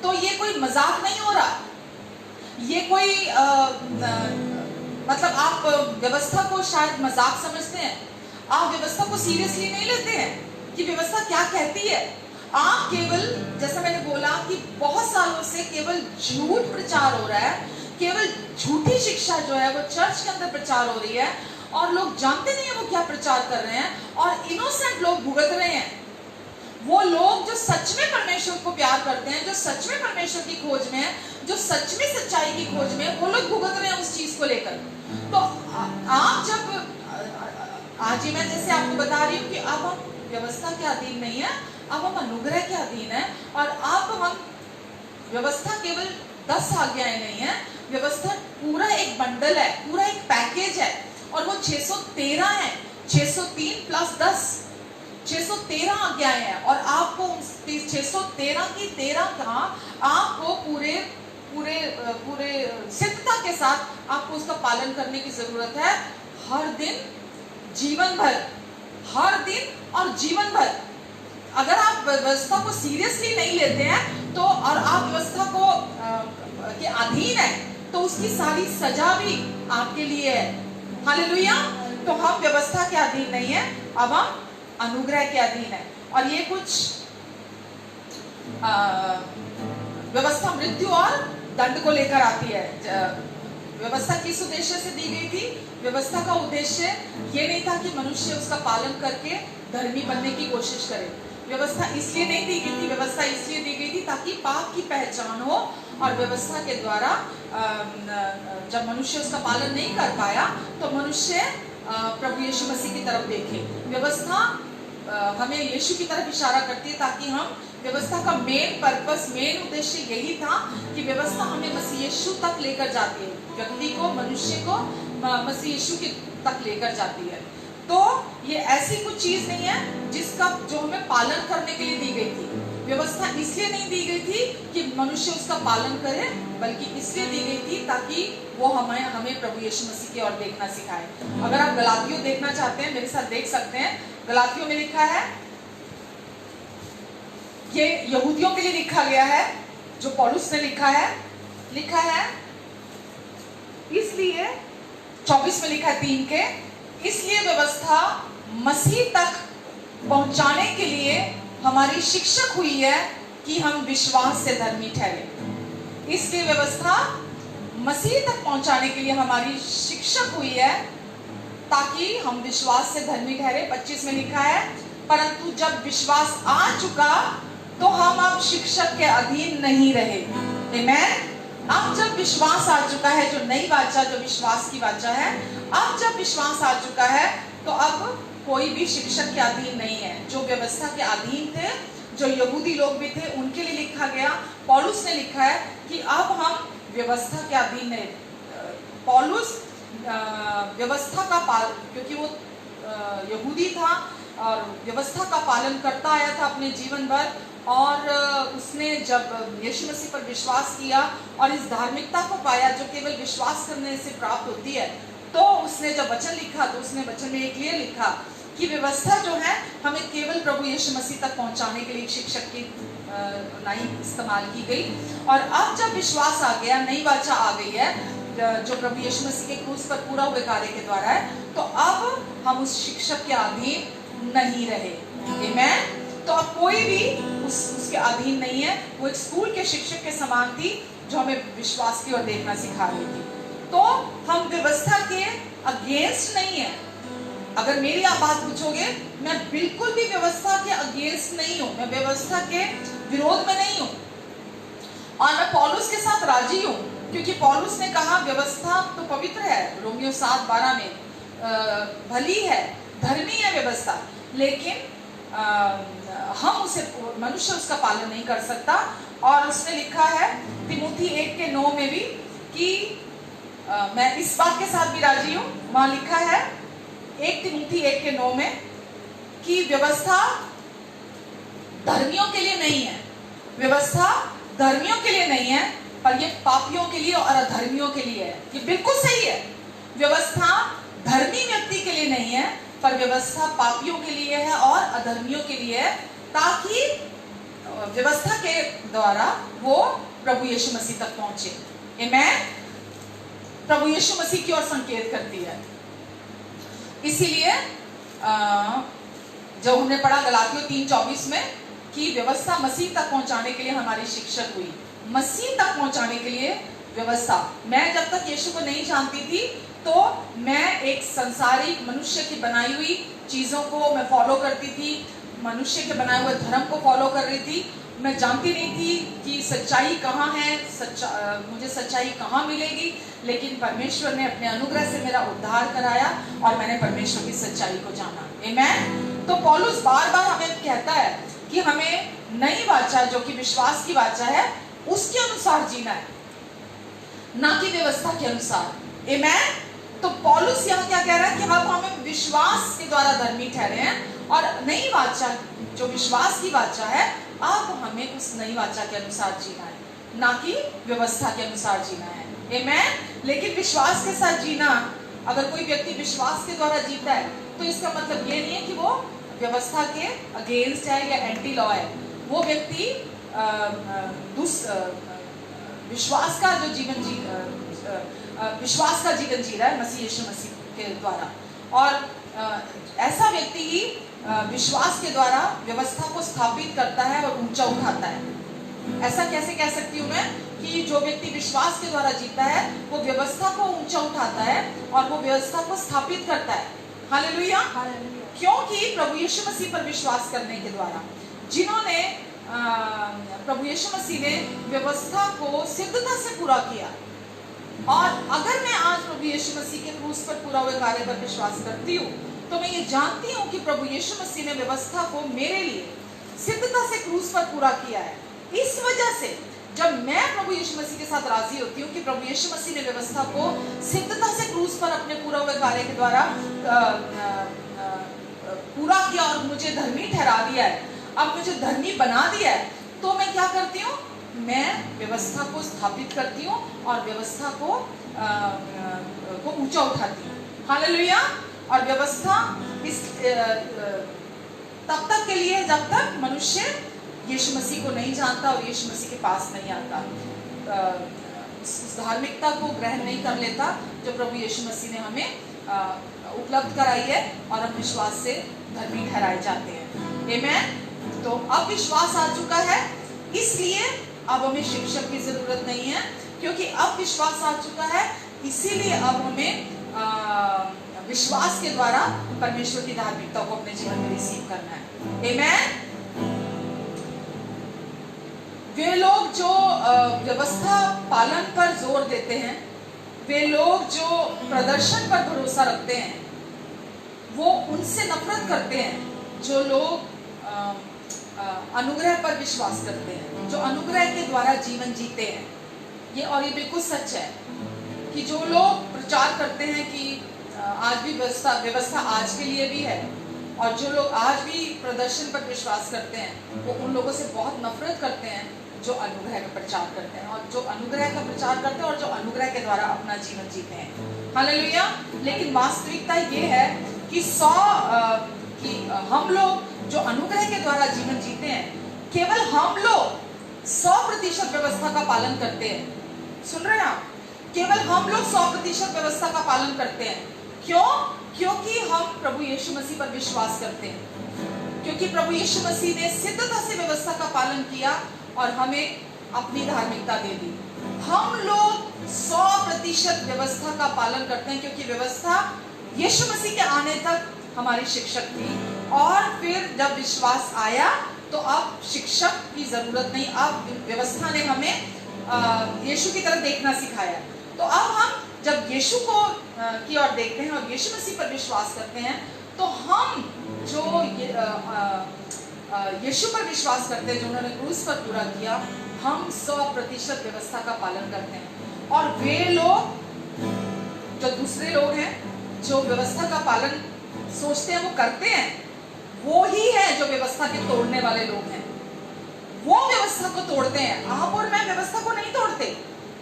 [SPEAKER 2] तो ये कोई मजाक नहीं हो रहा, ये कोई मतलब आप व्यवस्था को शायद मजाक समझते हैं, आप व्यवस्था को सीरियसली नहीं लेते हैं कि व्यवस्था क्या कहती है। आप केवल, जैसा मैंने बोला कि बहुत सालों से केवल झूठ प्रचार हो रहा है, केवल झूठी शिक्षा जो है वो चर्च के अंदर प्रचार हो रही है और लोग जानते नहीं है वो क्या प्रचार कर रहे हैं और इनोसेंट लोग भुगत रहे हैं। वो लोग जो सच में परमेश्वर को प्यार करते हैं, जो सच में परमेश्वर की खोज में है, जो सच में सच्चाई की खोज में है, वो लोग भुगत रहे हैं उस चीज को लेकर। तो आप जब आज ही मैं जैसे आपको बता रही हूँ कि अब हम व्यवस्था के अधीन नहीं है, अब हम अनुग्रह के अधीन है, और अब हम व्यवस्था केवल 10 आज्ञाएं नहीं है, व्यवस्था पूरा एक बंडल है, पूरा एक पैकेज है, और वो 613 है, 603 प्लस 10, 613 आज्ञाएं हैं। और आपको 613 की 13 का आपको पूरे पूरे पूरे सिद्धता के साथ आपको उसका पालन करने की जरूरत है, हर दिन, जीवन भर, हर दिन और जीवन भर। अगर आप व्यवस्था को सीरियसली नहीं लेते हैं तो, और आप व्यवस्था को के अधीन है, तो उसकी सारी सजा भी आपके लिए है। हालेलुया। तो हम व्यवस्था के अधीन नहीं है, अब हम अनुग्रह के अधीन है। और ये कुछ व्यवस्था मृत्यु और दंड को लेकर आती है। व्यवस्था किस उद्देश्य से दी गई थी? व्यवस्था का उद्देश्य ये नहीं था कि मनुष्य उसका पालन करके धर्मी बनने की कोशिश करे। व्यवस्था इसलिए नहीं दी गई थी, व्यवस्था इसलिए दी गई थी ताकि पाप की पहचान हो, और व्यवस्था के द्वारा जब मनुष्य उसका पालन नहीं कर पाया तो मनुष्य प्रभु यीशु मसीह की तरफ देखे। व्यवस्था हमें यीशु की तरफ इशारा करती है, ताकि हम, व्यवस्था का मेन पर्पस, मेन उद्देश्य यही था कि व्यवस्था हमें मसीह यीशु तक लेकर जाती है, व्यक्ति को, मनुष्य को मसीह यीशु की तक लेकर जाती है। तो ये ऐसी कुछ चीज नहीं है जिसका, जो हमें पालन करने के लिए दी गई थी। व्यवस्था इसलिए नहीं दी गई थी कि मनुष्य उसका पालन करे, बल्कि इसलिए दी गई थी ताकि वो हमें प्रभु यीशु मसीह की ओर देखना सिखाए। अगर आप गलातियों देखना चाहते हैं, मेरे साथ देख सकते हैं। गलातियों में लिखा है, ये यहूदियों के लिए लिखा गया है, जो पौलुस ने लिखा है इसलिए 24 में लिखा है 3 के, इसलिए व्यवस्था मसीह तक पहुंचाने के लिए हमारी शिक्षक हुई है कि हम विश्वास से धर्मी ठहरे। इसलिए व्यवस्था मसीह तक पहुंचाने के लिए हमारी शिक्षक हुई है ताकि हम विश्वास से धर्मी ठहरे। 25 में लिखा है, परंतु जब विश्वास आ चुका तो हम अब शिक्षक के अधीन नहीं रहे। आमीन। अब जब विश्वास आ चुका है, जो नई वाचा, जो विश्वास की वाचा है, अब जब विश्वास आ चुका है तो अब कोई भी शिक्षक के अधीन नहीं है। जो व्यवस्था के अधीन थे, जो यहूदी लोग भी थे, उनके लिए लिखा गया। पौलुस ने लिखा है कि अब हम व्यवस्था के अधीन है। पौलुस व्यवस्था का क्योंकि वो यहूदी था और व्यवस्था का पालन करता आया था अपने जीवन भर, और उसने जब यीशु मसीह पर विश्वास किया और इस धार्मिकता को पाया जो केवल विश्वास करने से प्राप्त होती है, तो उसने जब वचन लिखा तो उसने वचन में एक क्लियर लिखा कि व्यवस्था जो है हमें केवल प्रभु यीशु मसीह तक पहुंचाने के लिए शिक्षक की लाइन इस्तेमाल की गई। और अब जब विश्वास आ गया, नई वाचा आ गई है जो प्रभु यीशु मसीह के क्रूस पर पूरा हुए कार्य के द्वारा है, तो अब हम उस शिक्षक के अधीन नहीं रहे। आमीन। तो अब कोई भी उसके अधीन नहीं है। वो एक स्कूल के शिक्षक के समान थी जो हमें विश्वास की ओर देखना सिखा रही थी। तो हम व्यवस्था के अगेंस्ट नहीं है। अगर मेरी आप बात पूछोगे, मैं बिल्कुल भी व्यवस्था के अगेंस्ट नहीं हूं, मैं व्यवस्था के विरोध में नहीं हूं, और मैं पौलुस के साथ राजी हूं, क्योंकि पौलुस ने कहा व्यवस्था तो पवित्र है, रोमियो 7:12 में भली है, धर्मी है व्यवस्था, लेकिन हम उसे मनुष्य उसका पालन नहीं कर सकता। और उसने लिखा है तिमोथी 1:9 में भी कि मैं इस बात के साथ भी राजी हूं, वहां लिखा है 1 तिमोथी 1:9 में कि व्यवस्था धर्मियों के लिए नहीं है। व्यवस्था धर्मियों के लिए नहीं है, पर ये पापियों के लिए और अधर्मियों के लिए है। ये बिल्कुल सही है। व्यवस्था धर्मी व्यक्ति के लिए नहीं है, पर व्यवस्था पापियों के लिए है और अधर्मियों के लिए है, ताकि व्यवस्था के द्वारा वो प्रभु यीशु मसीह तक पहुंचे। आमीन। प्रभु यीशु मसीह की ओर संकेत करती है। इसीलिए जब हमने पढ़ा गलातियों 3:24 में कि व्यवस्था मसीह तक पहुंचाने के लिए हमारी शिक्षक हुई। मसीह तक पहुंचाने के लिए व्यवस्था। मैं जब तक यीशु को नहीं जानती थी तो मैं एक संसारिक मनुष्य की बनाई हुई चीजों को मैं फॉलो करती थी, मनुष्य के बनाए हुए धर्म को फॉलो कर रही थी। मैं जानती नहीं थी कि सच्चाई कहाँ है, मुझे सच्चाई कहाँ मिलेगी, लेकिन परमेश्वर ने अपने अनुग्रह से मेरा उद्धार कराया और मैंने परमेश्वर की सच्चाई को जाना। आमीन। तो पौलुस बार बार हमें कहता है कि हमें नई वाचा जो कि विश्वास की वाचा है उसके अनुसार जीना है, ना कि व्यवस्था के अनुसार। आमीन। तो पौलुस यहाँ क्या कह रहा है कि अब हमें विश्वास के द्वारा धर्मी ठहरे हैं, और नई वाचा जो विश्वास की वाचा है, अब हमें उस नई वाचा के अनुसार जीना है, ना कि व्यवस्था के अनुसार जीना है। आमीन। लेकिन विश्वास के साथ जीना, अगर कोई व्यक्ति विश्वास के द्वारा जीता है तो इसका मतलब ये नहीं है कि वो व्यवस्था के अगेंस्ट है या एंटी लॉ है। वो व्यक्ति विश्वास का जो जीवन विश्वास का जीवन जी रहा है मसीह यीशु मसीह के द्वारा, और ऐसा व्यक्ति ही विश्वास के द्वारा व्यवस्था को स्थापित करता है और ऊंचा उठाता है। ऐसा कैसे कह सकती हूँ मैं कि जो व्यक्ति विश्वास के द्वारा जीता है वो व्यवस्था को ऊंचा उठाता है और वो व्यवस्था को स्थापित करता है। हालेलुया। क्योंकि प्रभु यीशु मसीह पर विश्वास करने के द्वारा जिन्होंने प्रभु यीशु मसीह ने व्यवस्था को सिद्धता से पूरा किया, और अगर मैं आज प्रभु यीशु मसीह के क्रूस पर पूरा हुए कार्य पर विश्वास करती हूँ तो मैं ये जानती हूँ कि प्रभु यीशु मसीह ने व्यवस्था को मेरे लिए सिद्धता से क्रूस पर पूरा किया है। इस वजह से जब मैं प्रभु यीशु मसीह के साथ राजी होती हूँ कि प्रभु यीशु मसीह ने व्यवस्था को सिद्धता से क्रूस पर अपने पूरा हुए कार्य के द्वारा पूरा किया और मुझे धर्मी ठहरा दिया है, अब मुझे धर्मी बना दिया है, तो मैं क्या करती हूँ, मैं व्यवस्था को स्थापित करती हूँ और व्यवस्था को ऊंचा उठाती हूँ। हालेलुया। और व्यवस्था इस तब तक के लिए जब तक मनुष्य यीशु मसीह को नहीं जानता और यीशु मसीह के पास नहीं आता, उस धार्मिकता को ग्रहण नहीं कर लेता जो प्रभु यीशु मसीह ने हमें उपलब्ध कराई है, और हम विश्वास से धर्मी ठहराए जाते हैं। आमीन। तो अब विश्वास आ चुका है, इसलिए अब हमें शिक्षक की जरूरत नहीं है, क्योंकि अब विश्वास आ चुका है, इसीलिए अब हमें विश्वास के द्वारा परमेश्वर की धार्मिकता को अपने जीवन में रिसीव करना है। आमीन। वे लोग जो व्यवस्था पालन पर जोर देते हैं, वे लोग जो प्रदर्शन पर भरोसा रखते हैं, वो उनसे नफरत करते हैं जो लोग अनुग्रह पर विश्वास करते हैं, जो अनुग्रह के द्वारा जीवन जीते हैं। ये बिल्कुल सच है कि जो लोग प्रचार करते हैं कि आज भी व्यवस्था आज के लिए भी है, और जो लोग आज भी प्रदर्शन पर विश्वास करते हैं वो उन लोगों से बहुत नफरत करते हैं जो अनुग्रह का प्रचार करते हैं, और जो अनुग्रह का प्रचार करते हैं और जो अनुग्रह के द्वारा अपना जीवन जीते हैं। हालेलुया। लेकिन वास्तविकता ये है कि हम लोग जो अनुग्रह के द्वारा जीवन जीते हैं, केवल हम लोग 100% व्यवस्था का पालन करते हैं। सुन रहे हैं आप? केवल हम लोग 100% व्यवस्था का पालन करते हैं। क्यों? क्योंकि हम प्रभु यीशु मसीह पर विश्वास करते हैं, क्योंकि प्रभु यीशु मसीह ने सिद्धता से व्यवस्था का पालन किया और हमें अपनी धार्मिकता दे दी। हम लोग 100% व्यवस्था का पालन करते हैं, क्योंकि व्यवस्था यीशु मसीह के आने तक हमारी शिक्षक थी, और फिर जब विश्वास आया तो अब शिक्षक की जरूरत नहीं, अब व्यवस्था ने हमें यीशु की तरफ देखना सिखाया। तो अब हम जब यीशु को की ओर देखते हैं और यीशु मसीह पर विश्वास करते हैं, तो हम जो यीशु पर विश्वास करते हैं, जो उन्होंने क्रूस पर पूरा किया, हम 100% व्यवस्था का पालन करते हैं। और वे लोग, जो दूसरे लोग हैं जो व्यवस्था का पालन सोचते हैं वो करते हैं, वो ही है जो व्यवस्था के तोड़ने वाले लोग हैं। वो व्यवस्था को तोड़ते हैं। आप और मैं व्यवस्था को नहीं तोड़ते।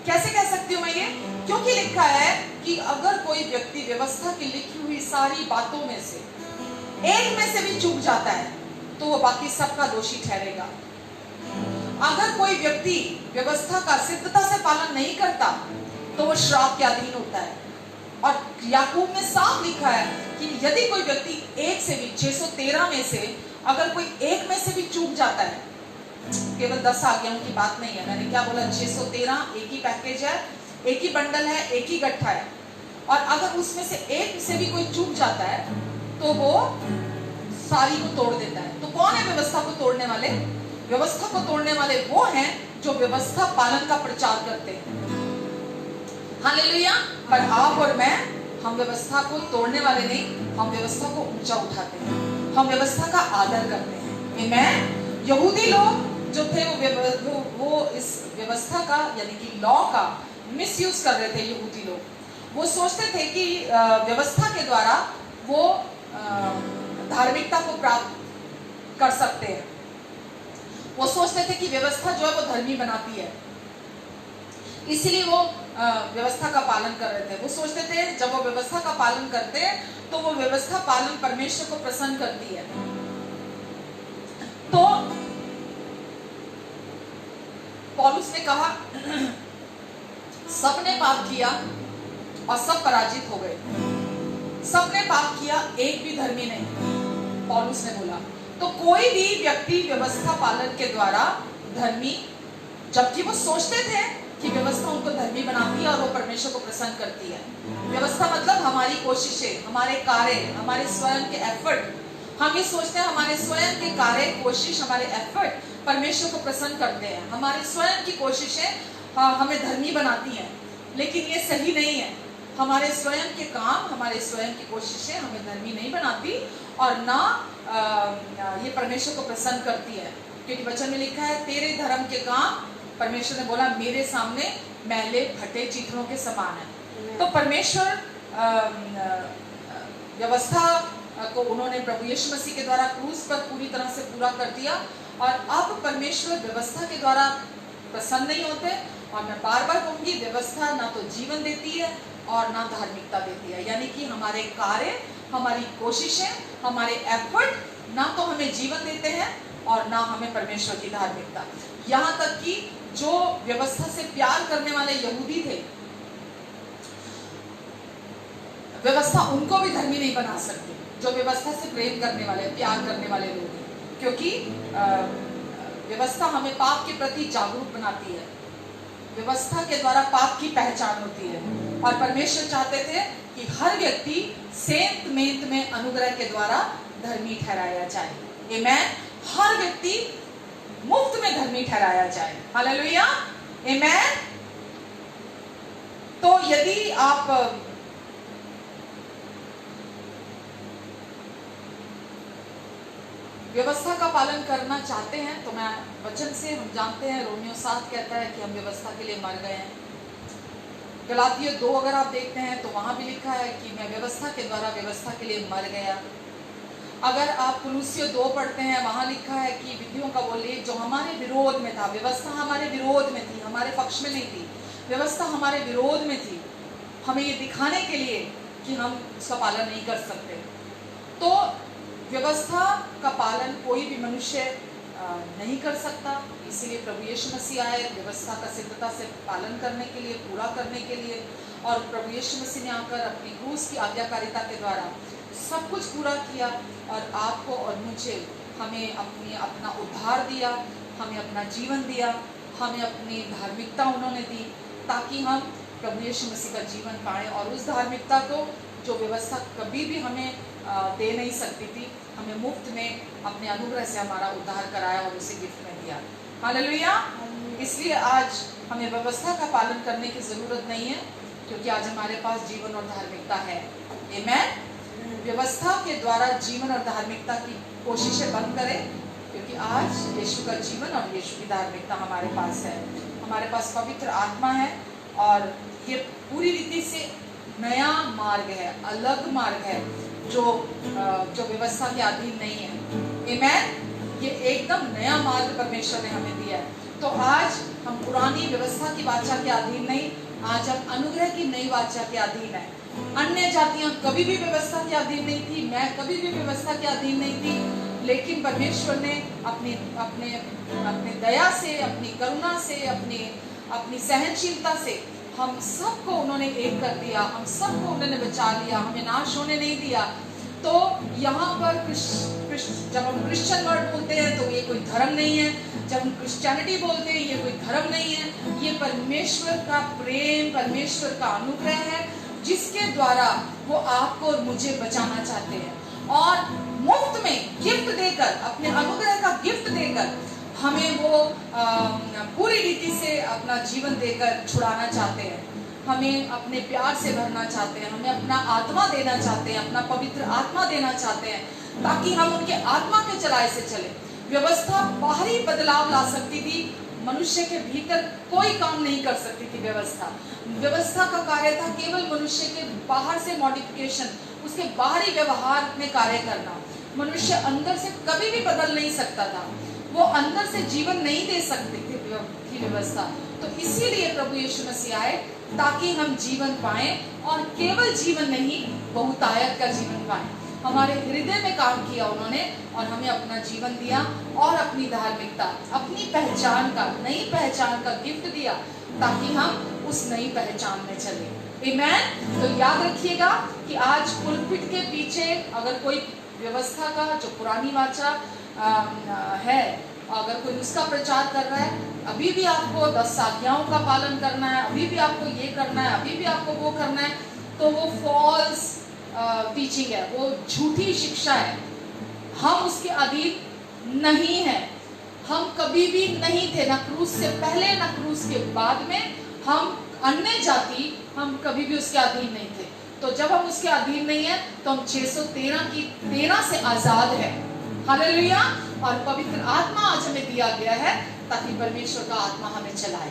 [SPEAKER 2] कैसे कह सकती हूँ मैं ये? क्योंकि लिखा है कि अगर कोई व्यक्ति व्यवस्था की लिखी हुई सारी बातों में से एक में से भी चूक जाता है तो वो बाकी सबका दोषी ठहरेगा। अगर कोई व्यक्ति व्यवस्था का सिद्धता से पालन नहीं करता तो वो श्राप के अधीन होता है। और याकूब में साफ लिखा है कि यदि कोई व्यक्ति एक से भी 613 में से अगर कोई एक में से भी चूक जाता है, केवल 10 आज्ञाओं की बात नहीं है, मैंने क्या बोला, 613 एक ही पैकेज है, एक ही बंडल है, एक ही गट्ठा है, और अगर उसमें से एक से भी कोई चूक जाता है तो वो सारी को तोड़ देता है। तो कौन है व्यवस्था को तोड़ने वाले? व्यवस्था को तोड़ने वाले वो हैं जो व्यवस्था पालन का प्रचार करते हैं। हालेलुया। पर आप और मैं, हम व्यवस्था को तोड़ने वाले नहीं, हम व्यवस्था को ऊंचा उठाते हैं, हम व्यवस्था का आदर करते हैं। आमीन। यहूदी लोग जो थे वो इस व्यवस्था का यानी कि लॉ का मिसयूज कर रहे थे। यहूदी लोग वो सोचते थे कि व्यवस्था के द्वारा वो धार्मिकता को प्राप्त कर सकते हैं। वो सोचते थे कि व्यवस्था जो है वो धर्मी बनाती है, इसीलिए वो व्यवस्था का पालन कर रहे थे। वो सोचते थे जब वो व्यवस्था का पालन करते हैं तो वो व्यवस्था पालन परमेश्वर को प्रसन्न करती है। तो पौलुस ने कहा सबने पाप किया और सब पराजित हो गए। सबने पाप किया, एक भी धर्मी नहीं, पौलुस ने बोला। तो कोई भी व्यक्ति व्यवस्था पालन के द्वारा धर्मी, जबकि वो सोचते थे कि व्यवस्था उनको धर्मी बनाती है और वो परमेश्वर को प्रसन्न करती है। व्यवस्था मतलब हमारी कोशिशें, हमारे कार्य, हमारे स्वयं के एफर्ट। हम ये सोचते हैं हमारे स्वयं के कार्य, कोशिश, हमारे एफर्ट परमेश्वर को प्रसन्न करते हैं। हमारी स्वयं की कोशिशें हमें धर्मी बनाती हैं, लेकिन ये सही नहीं है। हमारे स्वयं के काम, हमारे स्वयं की कोशिशें हमें धर्मी नहीं बनाती और ना ये परमेश्वर को प्रसन्न करती है। क्योंकि वचन में लिखा है तेरे धर्म के काम, परमेश्वर ने बोला, मेरे सामने मैले फटे चित्रों के समान है। तो परमेश्वर व्यवस्था को उन्होंने प्रभु यीशु मसीह के द्वारा क्रूस पर पूरी तरह से पूरा कर दिया, और अब परमेश्वर व्यवस्था के द्वारा प्रसन्न नहीं होते। और मैं बार बार कहूंगी, व्यवस्था ना तो जीवन देती है और ना धार्मिकता देती है। यानी कि हमारे कार्य, हमारी कोशिशें, हमारे एफर्ट ना तो हमें जीवन देते हैं और ना हमें परमेश्वर की धार्मिकता। यहाँ तक कि जो व्यवस्था से प्यार करने वाले यहूदी थे, व्यवस्था उनको भी धर्मी नहीं बना सकती। जो व्यवस्था से प्रेम करने वाले, प्यार करने वाले लोग हैं, क्योंकि व्यवस्था हमें पाप के प्रति जागरूक बनाती है। व्यवस्था के द्वारा पाप की पहचान होती है, और परमेश्वर चाहते थे कि हर व्यक्ति सेंत मेंत में अनुग्रह के द्वारा धर्मी ठहराया जाए। आमीन। हर व्यक्ति मुफ्त में धर्मी ठहराया जाए। हालेलुया। आमीन। तो यदि आप व्यवस्था का पालन करना चाहते हैं तो मैं वचन से हम जानते हैं, रोमियो 7 कहता है कि हम व्यवस्था के लिए मर गए हैं। गलातियों 2 अगर आप देखते हैं तो वहां भी लिखा है कि मैं व्यवस्था के द्वारा व्यवस्था के लिए मर गया। अगर आप कुलुस्सियों 2 पढ़ते हैं, वहाँ लिखा है कि विधियों का वो लेख जो हमारे विरोध में था, व्यवस्था हमारे विरोध में थी, हमारे पक्ष में नहीं थी, व्यवस्था हमारे विरोध में थी, हमें ये दिखाने के लिए कि हम उसका पालन नहीं कर सकते। तो व्यवस्था का पालन कोई भी मनुष्य नहीं कर सकता, इसीलिए प्रभु यीशु मसीह आए व्यवस्था का सिद्धता से पालन करने के लिए, पूरा करने के लिए। और प्रभु यीशु मसीह ने आकर अपनी क्रूस की आज्ञाकारिता के द्वारा सब कुछ पूरा किया और आपको और मुझे हमें अपना उद्धार दिया, हमें अपना जीवन दिया, हमें अपनी धार्मिकता उन्होंने दी, ताकि हम प्रभु यीशु मसीह का जीवन पाएं और उस धार्मिकता को जो व्यवस्था कभी भी हमें दे नहीं सकती थी, हमें मुफ्त में अपने अनुग्रह से हमारा उद्धार कराया और उसे गिफ्ट में दिया। हालेलुया। इसलिए आज हमें व्यवस्था का पालन करने की ज़रूरत नहीं है, क्योंकि आज हमारे पास जीवन और धार्मिकता है। आमीन। व्यवस्था के द्वारा जीवन और धार्मिकता की कोशिशें बंद करें, क्योंकि आज यीशु का जीवन और यीशु की धार्मिकता हमारे पास है। हमारे पास पवित्र आत्मा है और ये पूरी रीति से नया मार्ग है, अलग मार्ग है, जो व्यवस्था के अधीन नहीं है। आमीन। ये एकदम नया मार्ग परमेश्वर ने हमें दिया है। तो आज हम पुरानी व्यवस्था की वाचा के अधीन नहीं, आज हम अनुग्रह की नई वाचा के अधीन है। अन्य जातियां कभी भी व्यवस्था के अधीन नहीं थी, मैं कभी भी व्यवस्था के अधीन नहीं थी, लेकिन परमेश्वर ने अपने दया से, अपनी करुणा से, अपनी सहनशीलता से हम सबको उन्होंने एक कर दिया, हम सबको उन्होंने बचा लिया, हमें नाश होने नहीं दिया। तो यहाँ पर जब हम क्रिश्चियन वर्ड बोलते हैं तो ये कोई धर्म नहीं है, जब हम क्रिश्चियनिटी बोलते हैं ये कोई धर्म नहीं है, ये परमेश्वर का प्रेम, परमेश्वर का अनुग्रह है, जिसके द्वारा वो आपको और मुझे बचाना चाहते हैं और मुफ्त में गिफ्ट देकर, अपने अनुग्रह का गिफ्ट देकर हमें वो पूरी रीति से अपना जीवन देकर छुड़ाना चाहते हैं, हमें अपने प्यार से भरना चाहते हैं, हमें अपना आत्मा देना चाहते हैं, अपना पवित्र आत्मा देना चाहते हैं, ताकि हम उनके आत्मा के चलाए से चले। व्यवस्था बाहरी बदलाव ला सकती थी, मनुष्य के भीतर कोई काम नहीं कर सकती थी। व्यवस्था का कार्य था केवल मनुष्य के बाहर से मॉडिफिकेशन, उसके बाहरी व्यवहार में कार्य करना। मनुष्य अंदर से कभी भी बदल नहीं सकता था, वो अंदर से जीवन नहीं दे सकती थी व्यवस्था। तो इसीलिए प्रभु यीशु मसीह आए ताकि हम जीवन पाएं, और केवल जीवन नहीं, बहुतायत का जीवन पाएं। हमारे हृदय में काम किया उन्होंने और हमें अपना जीवन दिया और अपनी धार्मिकता, अपनी पहचान का, नई पहचान का गिफ्ट दिया, ताकि हम उस नई पहचान में चले। आमीन। तो याद रखिएगा कि आज पुलपिट के पीछे अगर कोई व्यवस्था का जो पुरानी वाचा है, अगर कोई उसका प्रचार कर रहा है, अभी भी आपको 10 आज्ञाओं का पालन करना है, अभी भी आपको ये करना है, अभी भी आपको वो करना है, तो वो फॉल्स टीचिंग है, वो झूठी शिक्षा है। हम उसके अधीन नहीं हैं, हम कभी भी नहीं थे, ना क्रूस से पहले ना क्रूस के बाद में। हम अन्य जाति, हम कभी भी उसके अधीन नहीं थे। तो जब हम उसके अधीन नहीं है तो हम 613 की 13 से आजाद है। हालेलुया। और पवित्र आत्मा आज हमें दिया गया है ताकि परमेश्वर का आत्मा हमें चलाए।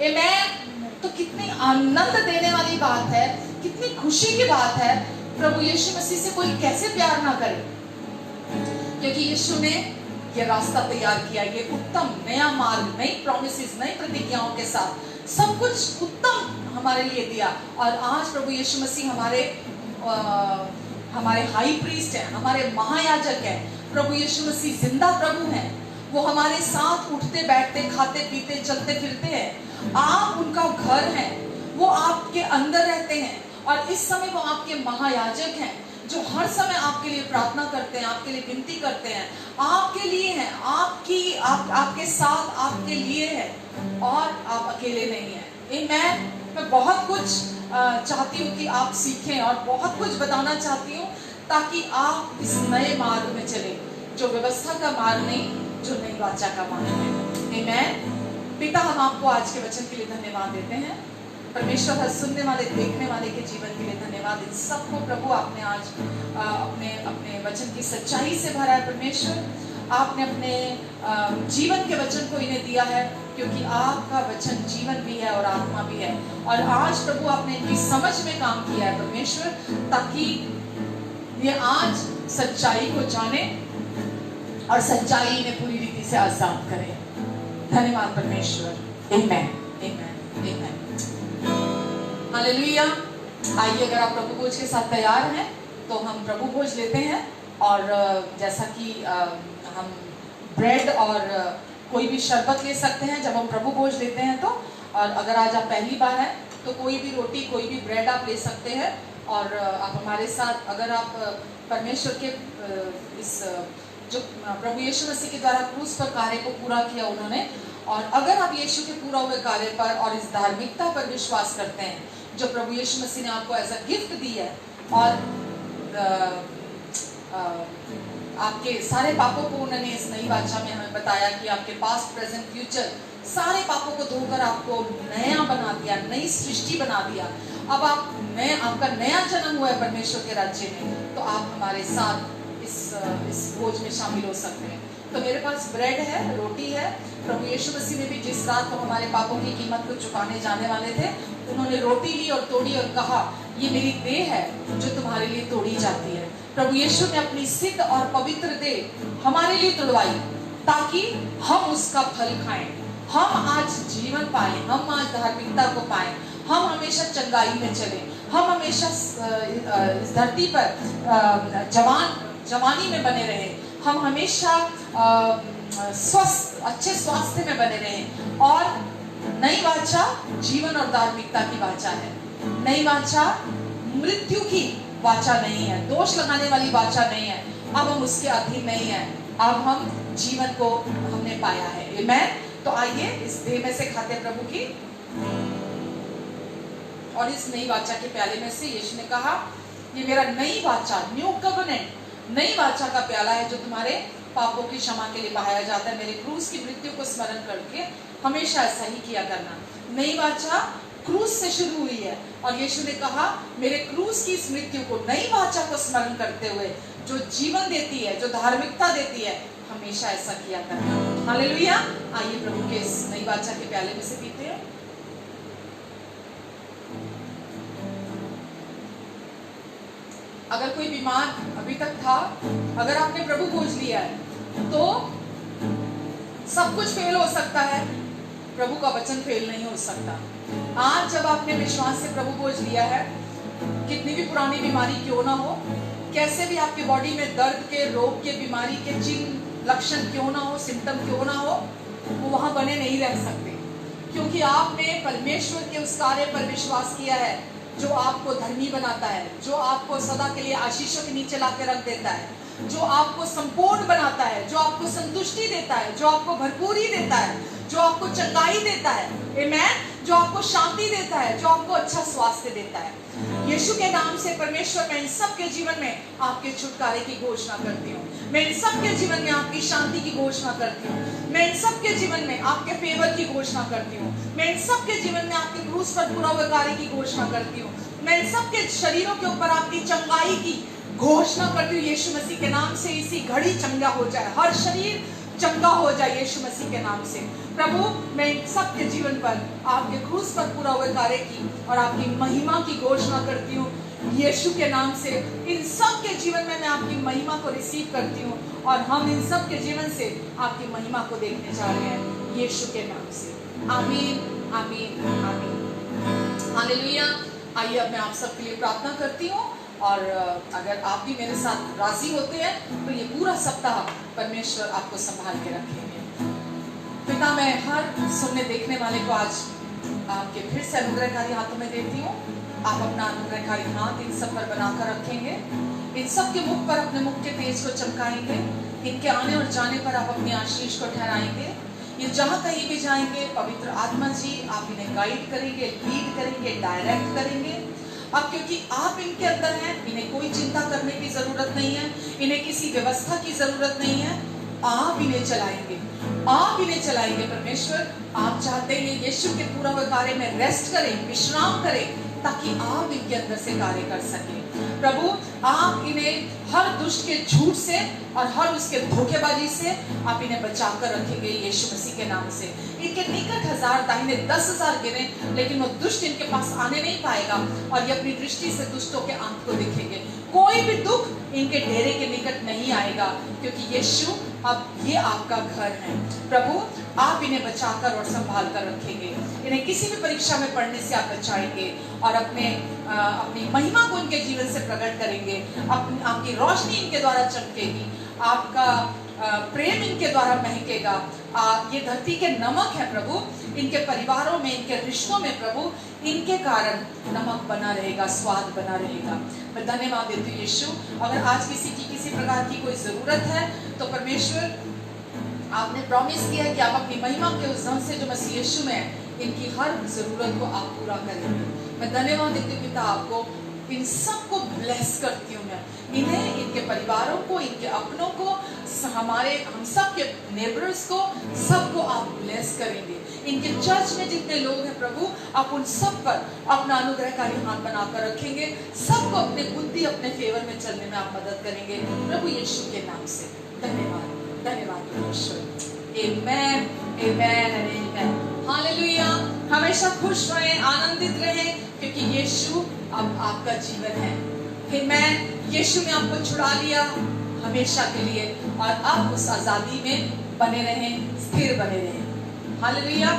[SPEAKER 2] आमीन। तो कितनी आनंद देने वाली बात है, कितनी खुशी की बात है। प्रभु यीशु मसीह से कोई कैसे प्यार ना करे, क्योंकि यीशु ने ये रास्ता तैयार किया, ये उत्तम नया मार्ग, नई प्रॉमिसेस, नई प्रतिज्ञाओं के साथ सब कुछ उत्तम हमारे लिए दिया। और आज प्रभु यीशु मसीह हमारे हाई प्रीस्ट हैं, हमारे महायाजक हैं। प्रभु यीशु मसीह जिंदा प्रभु हैं, वो हमारे साथ उठते बैठते, खाते पीते, चलते फिरते हैं। आप उनका घर हैं, वो आपके अंदर रहते हैं और इस समय वो आपके महायाजक हैं, जो हर समय आपके लिए प्रार्थना करते हैं, आपके लिए विनती करते हैं, आपके लिए हैं, आपके साथ, आपके लिए है, और आप अकेले नहीं हैं। मैं बहुत कुछ चाहती हूँ कि आप सीखें और बहुत कुछ बताना चाहती हूँ, ताकि आप इस नए मार्ग में चले, जो व्यवस्था का मार्ग नहीं, जो नई वाचा का मार्ग है। आमीन। पिता, हम आपको आज के वचन के लिए धन्यवाद देते हैं। परमेश्वर, हर सुनने वाले, देखने वाले के जीवन के लिए धन्यवाद। इन सबको प्रभु आपने आज अपने वचन की सच्चाई से भरा है। परमेश्वर, आपने अपने जीवन के वचन को इन्हें दिया है, क्योंकि आपका वचन जीवन भी है और आत्मा भी है। और आज प्रभु आपने इनकी समझ में काम किया है परमेश्वर, ताकि ये आज सच्चाई को जाने और सच्चाई में पूरी रीति से आजाद करे। धन्यवाद परमेश्वर। आमेन, आमेन, आमेन। हालेलुया। आइए, अगर आप प्रभु भोज के साथ तैयार हैं तो हम प्रभु भोज लेते हैं। और जैसा कि हम ब्रेड और कोई भी शरबत ले सकते हैं जब हम प्रभु भोज लेते हैं तो। और अगर आज आप पहली बार हैं तो कोई भी रोटी, कोई भी ब्रेड आप ले सकते हैं। और आप हमारे साथ, अगर आप परमेश्वर के इस जो प्रभु यीशु मसीह के द्वारा क्रूस पर कार्य को पूरा किया उन्होंने, और अगर आप यीशु के पूरा हुए कार्य पर और इस धार्मिकता पर विश्वास करते हैं जो प्रभु यीशु मसीह ने आपको एज अ गिफ्ट दी है, और आपके सारे पापों को उन्होंने इस नई वाचा में हमें बताया कि आपके पास्ट, प्रेजेंट, फ्यूचर सारे पापों को धोकर आपको नया बना दिया, नई सृष्टि बना दिया। अब आप आपका नया जन्म हुआ है परमेश्वर के राज्य में, तो आप हमारे साथ इस भोज में शामिल हो सकते हैं। तो मेरे पास ब्रेड है, रोटी है। प्रभु यीशु मसीह ने भी जिस रात को हमारे पापों की कीमत को चुकाने जाने वाले थे, उन्होंने रोटी ली और तोड़ी और कहा, ये मेरी देह है जो तुम्हारे लिए तोड़ी जाती है। प्रभु यीशु ने अपनी सिद्ध और पवित्र देह हमारे लिए तोड़वाई ताकि हम उसका फल खाएं, हम आज जीवन पाएं, हम आज धार्मिकता को पाएं, हम हमेशा चंगाई में चलें, हम हमेशा इस धरती पर जवानी में बने रहें, हम हमेशा स्वस्थ, अच्छे स्वास्थ्य में बने रहें। और नई वाचा जीवन और धार्मिकता की वाचा है। नई वाचा मृत्यु की वाचा नहीं है, दोष लगाने वाली वाचा नहीं है। अब हम उसके अधीन नहीं है, अब हम जीवन को हमने पाया है। आमेन। तो आइए इस देह में से खाते हैं प्रभु की। और इस नई वाचा के प्याले में से यीशु ने कहा, ये मेरा नई वाचा, न्यू कवेनेंट, नई वाचा का प्याला है जो तुम्हारे पापों की क्षमा के लिए बहाया जाता है। मेरे क्रूस की मृत्यु को स्मरण करके हमेशा ऐसा ही किया करना। नई वाचा क्रूस से शुरू हुई है और यीशु ने कहा, मेरे क्रूस की इस मृत्यु को, नई वाचा को स्मरण करते हुए, जो जीवन देती है, जो धार्मिकता देती है, हमेशा ऐसा किया करना। हालेलुया। आइए प्रभु के इस नई वाचा के प्याले में से पीते हैं। अगर कोई बीमार अभी तक था, अगर आपने प्रभु भोज लिया है तो सब कुछ फेल हो सकता है, प्रभु का वचन फेल नहीं हो सकता। आज जब आपने विश्वास से प्रभु भोज लिया है, कितनी भी पुरानी बीमारी क्यों ना हो, कैसे भी आपके बॉडी में दर्द के, रोग के, बीमारी के चिन्ह, लक्षण क्यों ना हो, सिम्टम क्यों ना हो, वो वहां बने नहीं रह सकते, क्योंकि आपने परमेश्वर के उस कार्य पर विश्वास किया है जो आपको धर्मी बनाता है, जो आपको सदा के लिए आशीषों के नीचे लाके रख देता है, जो आपको संपूर्ण बनाता है, जो आपको संतुष्टि देता है, जो आपको भरपूरी देता है, जो आपको चंगाई देता है, आमेन, जो आपको शांति देता है, जो आपको अच्छा स्वास्थ्य देता है। यीशु के नाम से परमेश्वर, मैं इन सब के जीवन में आपके छुटकारे की घोषणा करती हूँ। मैं इन सब के जीवन में आपकी शांति की घोषणा करती हूँ। मैं इन सब के जीवन में आपके फेवर की घोषणा करती हूँ। मैं इन सब के जीवन में आपके क्रूस पर पूरा हुए कार्य की घोषणा करती हूँ। मैं इन सब के शरीरों के ऊपर आपकी चंगाई की घोषणा करती हूँ। यीशु मसीह के नाम से इसी घड़ी चंगा हो जाए, हर शरीर चंगा हो जाए यीशु मसीह के नाम से। प्रभु, मैं इन सब के जीवन पर आपके क्रूस पर पूरा हुए कार्य की और आपकी महिमा की घोषणा करती हूँ यीशु के नाम से। इन सब के जीवन में मैं आपकी महिमा को रिसीव करती हूँ और हम इन सब के जीवन से आपकी महिमा को देखने जा रहे हैं यीशु के नाम से। आमीन, आमीन, आमीन। हालेलुया। आइए अब मैं आप सबके लिए प्रार्थना करती हूँ, और अगर आप भी मेरे साथ राजी होते हैं तो ये पूरा सप्ताह परमेश्वर आपको संभाल के रखेंगे। पिता, मैं हर सुनने देखने वाले को आज आपके फिर से अनुग्रहकारी हाथों में देती हूँ। आप अपना अनुग्रहकारी हाथ इन सब पर बनाकर रखेंगे, इन सब के मुख पर अपने मुख के तेज को चमकाएंगे, इनके आने और जाने पर आप अपनी आशीष को ठहराएंगे। ये जहाँ कहीं भी जाएंगे, पवित्र आत्मा जी आप इन्हें गाइड करेंगे, लीड करेंगे, डायरेक्ट करेंगे। अब क्योंकि आप इनके अंदर हैं, इन्हें कोई चिंता करने की जरूरत नहीं है, इन्हें किसी व्यवस्था की जरूरत नहीं है। आप इन्हें चलाएंगे, आप इन्हें चलाएंगे। परमेश्वर, आप चाहते हैं यीशु के पूरा हुए कार्य में रेस्ट करें, विश्राम करें, ताकि आप इनके अंदर से कार्य कर सकें। प्रभु, आप इन्हें हर दुष्ट के झूठ से और हर उसके धोखेबाजी से आप इन्हें बचा कर रखेंगे यीशु मसीह के नाम से। इनके निकट 1000 दाहिने 10,000 गिरे, लेकिन वो दुष्ट इनके पास आने नहीं पाएगा और ये अपनी दृष्टि से दुष्टों के अंत को देखेंगे। कोई भी दुख इनके डेरे के निकट नहीं आएगा, क्योंकि यीशु अब ये आपका घर है। प्रभु, आप इन्हें बचाकर और संभाल कर रखेंगे। इन्हें किसी भी परीक्षा में पढ़ने से आप बचाएंगे और अपनी महिमा को इनके जीवन से प्रकट करेंगे। आपकी रोशनी इनके द्वारा चमकेगी, आपका प्रेम इनके द्वारा महकेगा। ये धरती के नमक है प्रभु, इनके परिवारों में, इनके रिश्तों में प्रभु, इनके कारण नमक बना रहेगा, स्वाद बना रहेगा। मैं धन्यवाद देती हूँ यीशु। अगर आज किसी की किसी प्रकार की कोई जरूरत है तो परमेश्वर, आपने प्रॉमिस किया है कि आप अपनी महिमा के उस धन से जो मसीह यीशु में है, इनकी हर जरूरत को आप पूरा करेंगे। मैं धन्यवाद देती हूँ पिता आपको, इन सबको ब्लेस करती हूँ मैं, इन्हें, इनके परिवारों को, इनके अपनों को, हम सब के नेबर्स को, सबको आप ब्लेस करेंगे। इनके चर्च में जितने लोग हैं प्रभु, आप उन सब पर अपना अनुग्रहकारी हाथ बनाकर रखेंगे। सबको अपने बुद्धि, अपने फेवर में चलने में आप मदद करेंगे प्रभु यीशु के नाम से। धन्यवाद, धन्यवाद परमेश्वर। आमेन, आमेन एंड आमेन। हालेलुया। हमेशा खुश रहें, आनंदित रहें, क्योंकि यीशु अब आपका जीवन है। आमेन। यीशु ने आपको छुड़ा लिया हमेशा के लिए, और आप उस आजादी में बने रहें, स्थिर बने रहें। Hallelujah.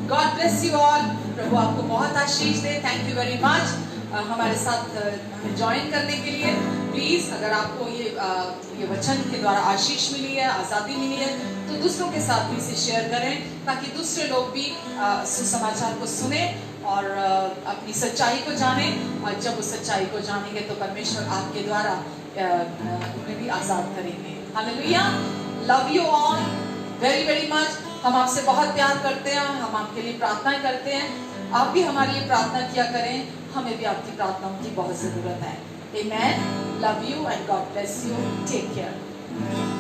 [SPEAKER 2] God bless you all. प्रभु आपको बहुत आशीष दे। थैंक यू वेरी मच हमारे साथ हमें ज्वाइन करने के लिए। प्लीज, अगर आपको ये वचन के द्वारा आशीष मिली है, आजादी मिली है, तो दूसरों के साथ भी इसे शेयर करें, ताकि दूसरे लोग भी सुसमाचार को सुने और अपनी सच्चाई को जाने। और जब उस सच्चाई को जानेंगे तो परमेश्वर आपके द्वारा उन्हें भी आजाद करेंगे। Hallelujah. Love you all very very much. हम आपसे बहुत प्यार करते हैं, हम आपके लिए प्रार्थना करते हैं। आप भी हमारे लिए प्रार्थना किया करें, हमें भी आपकी प्रार्थनाओं की बहुत जरूरत है। Amen. Love you and God bless you. Take care.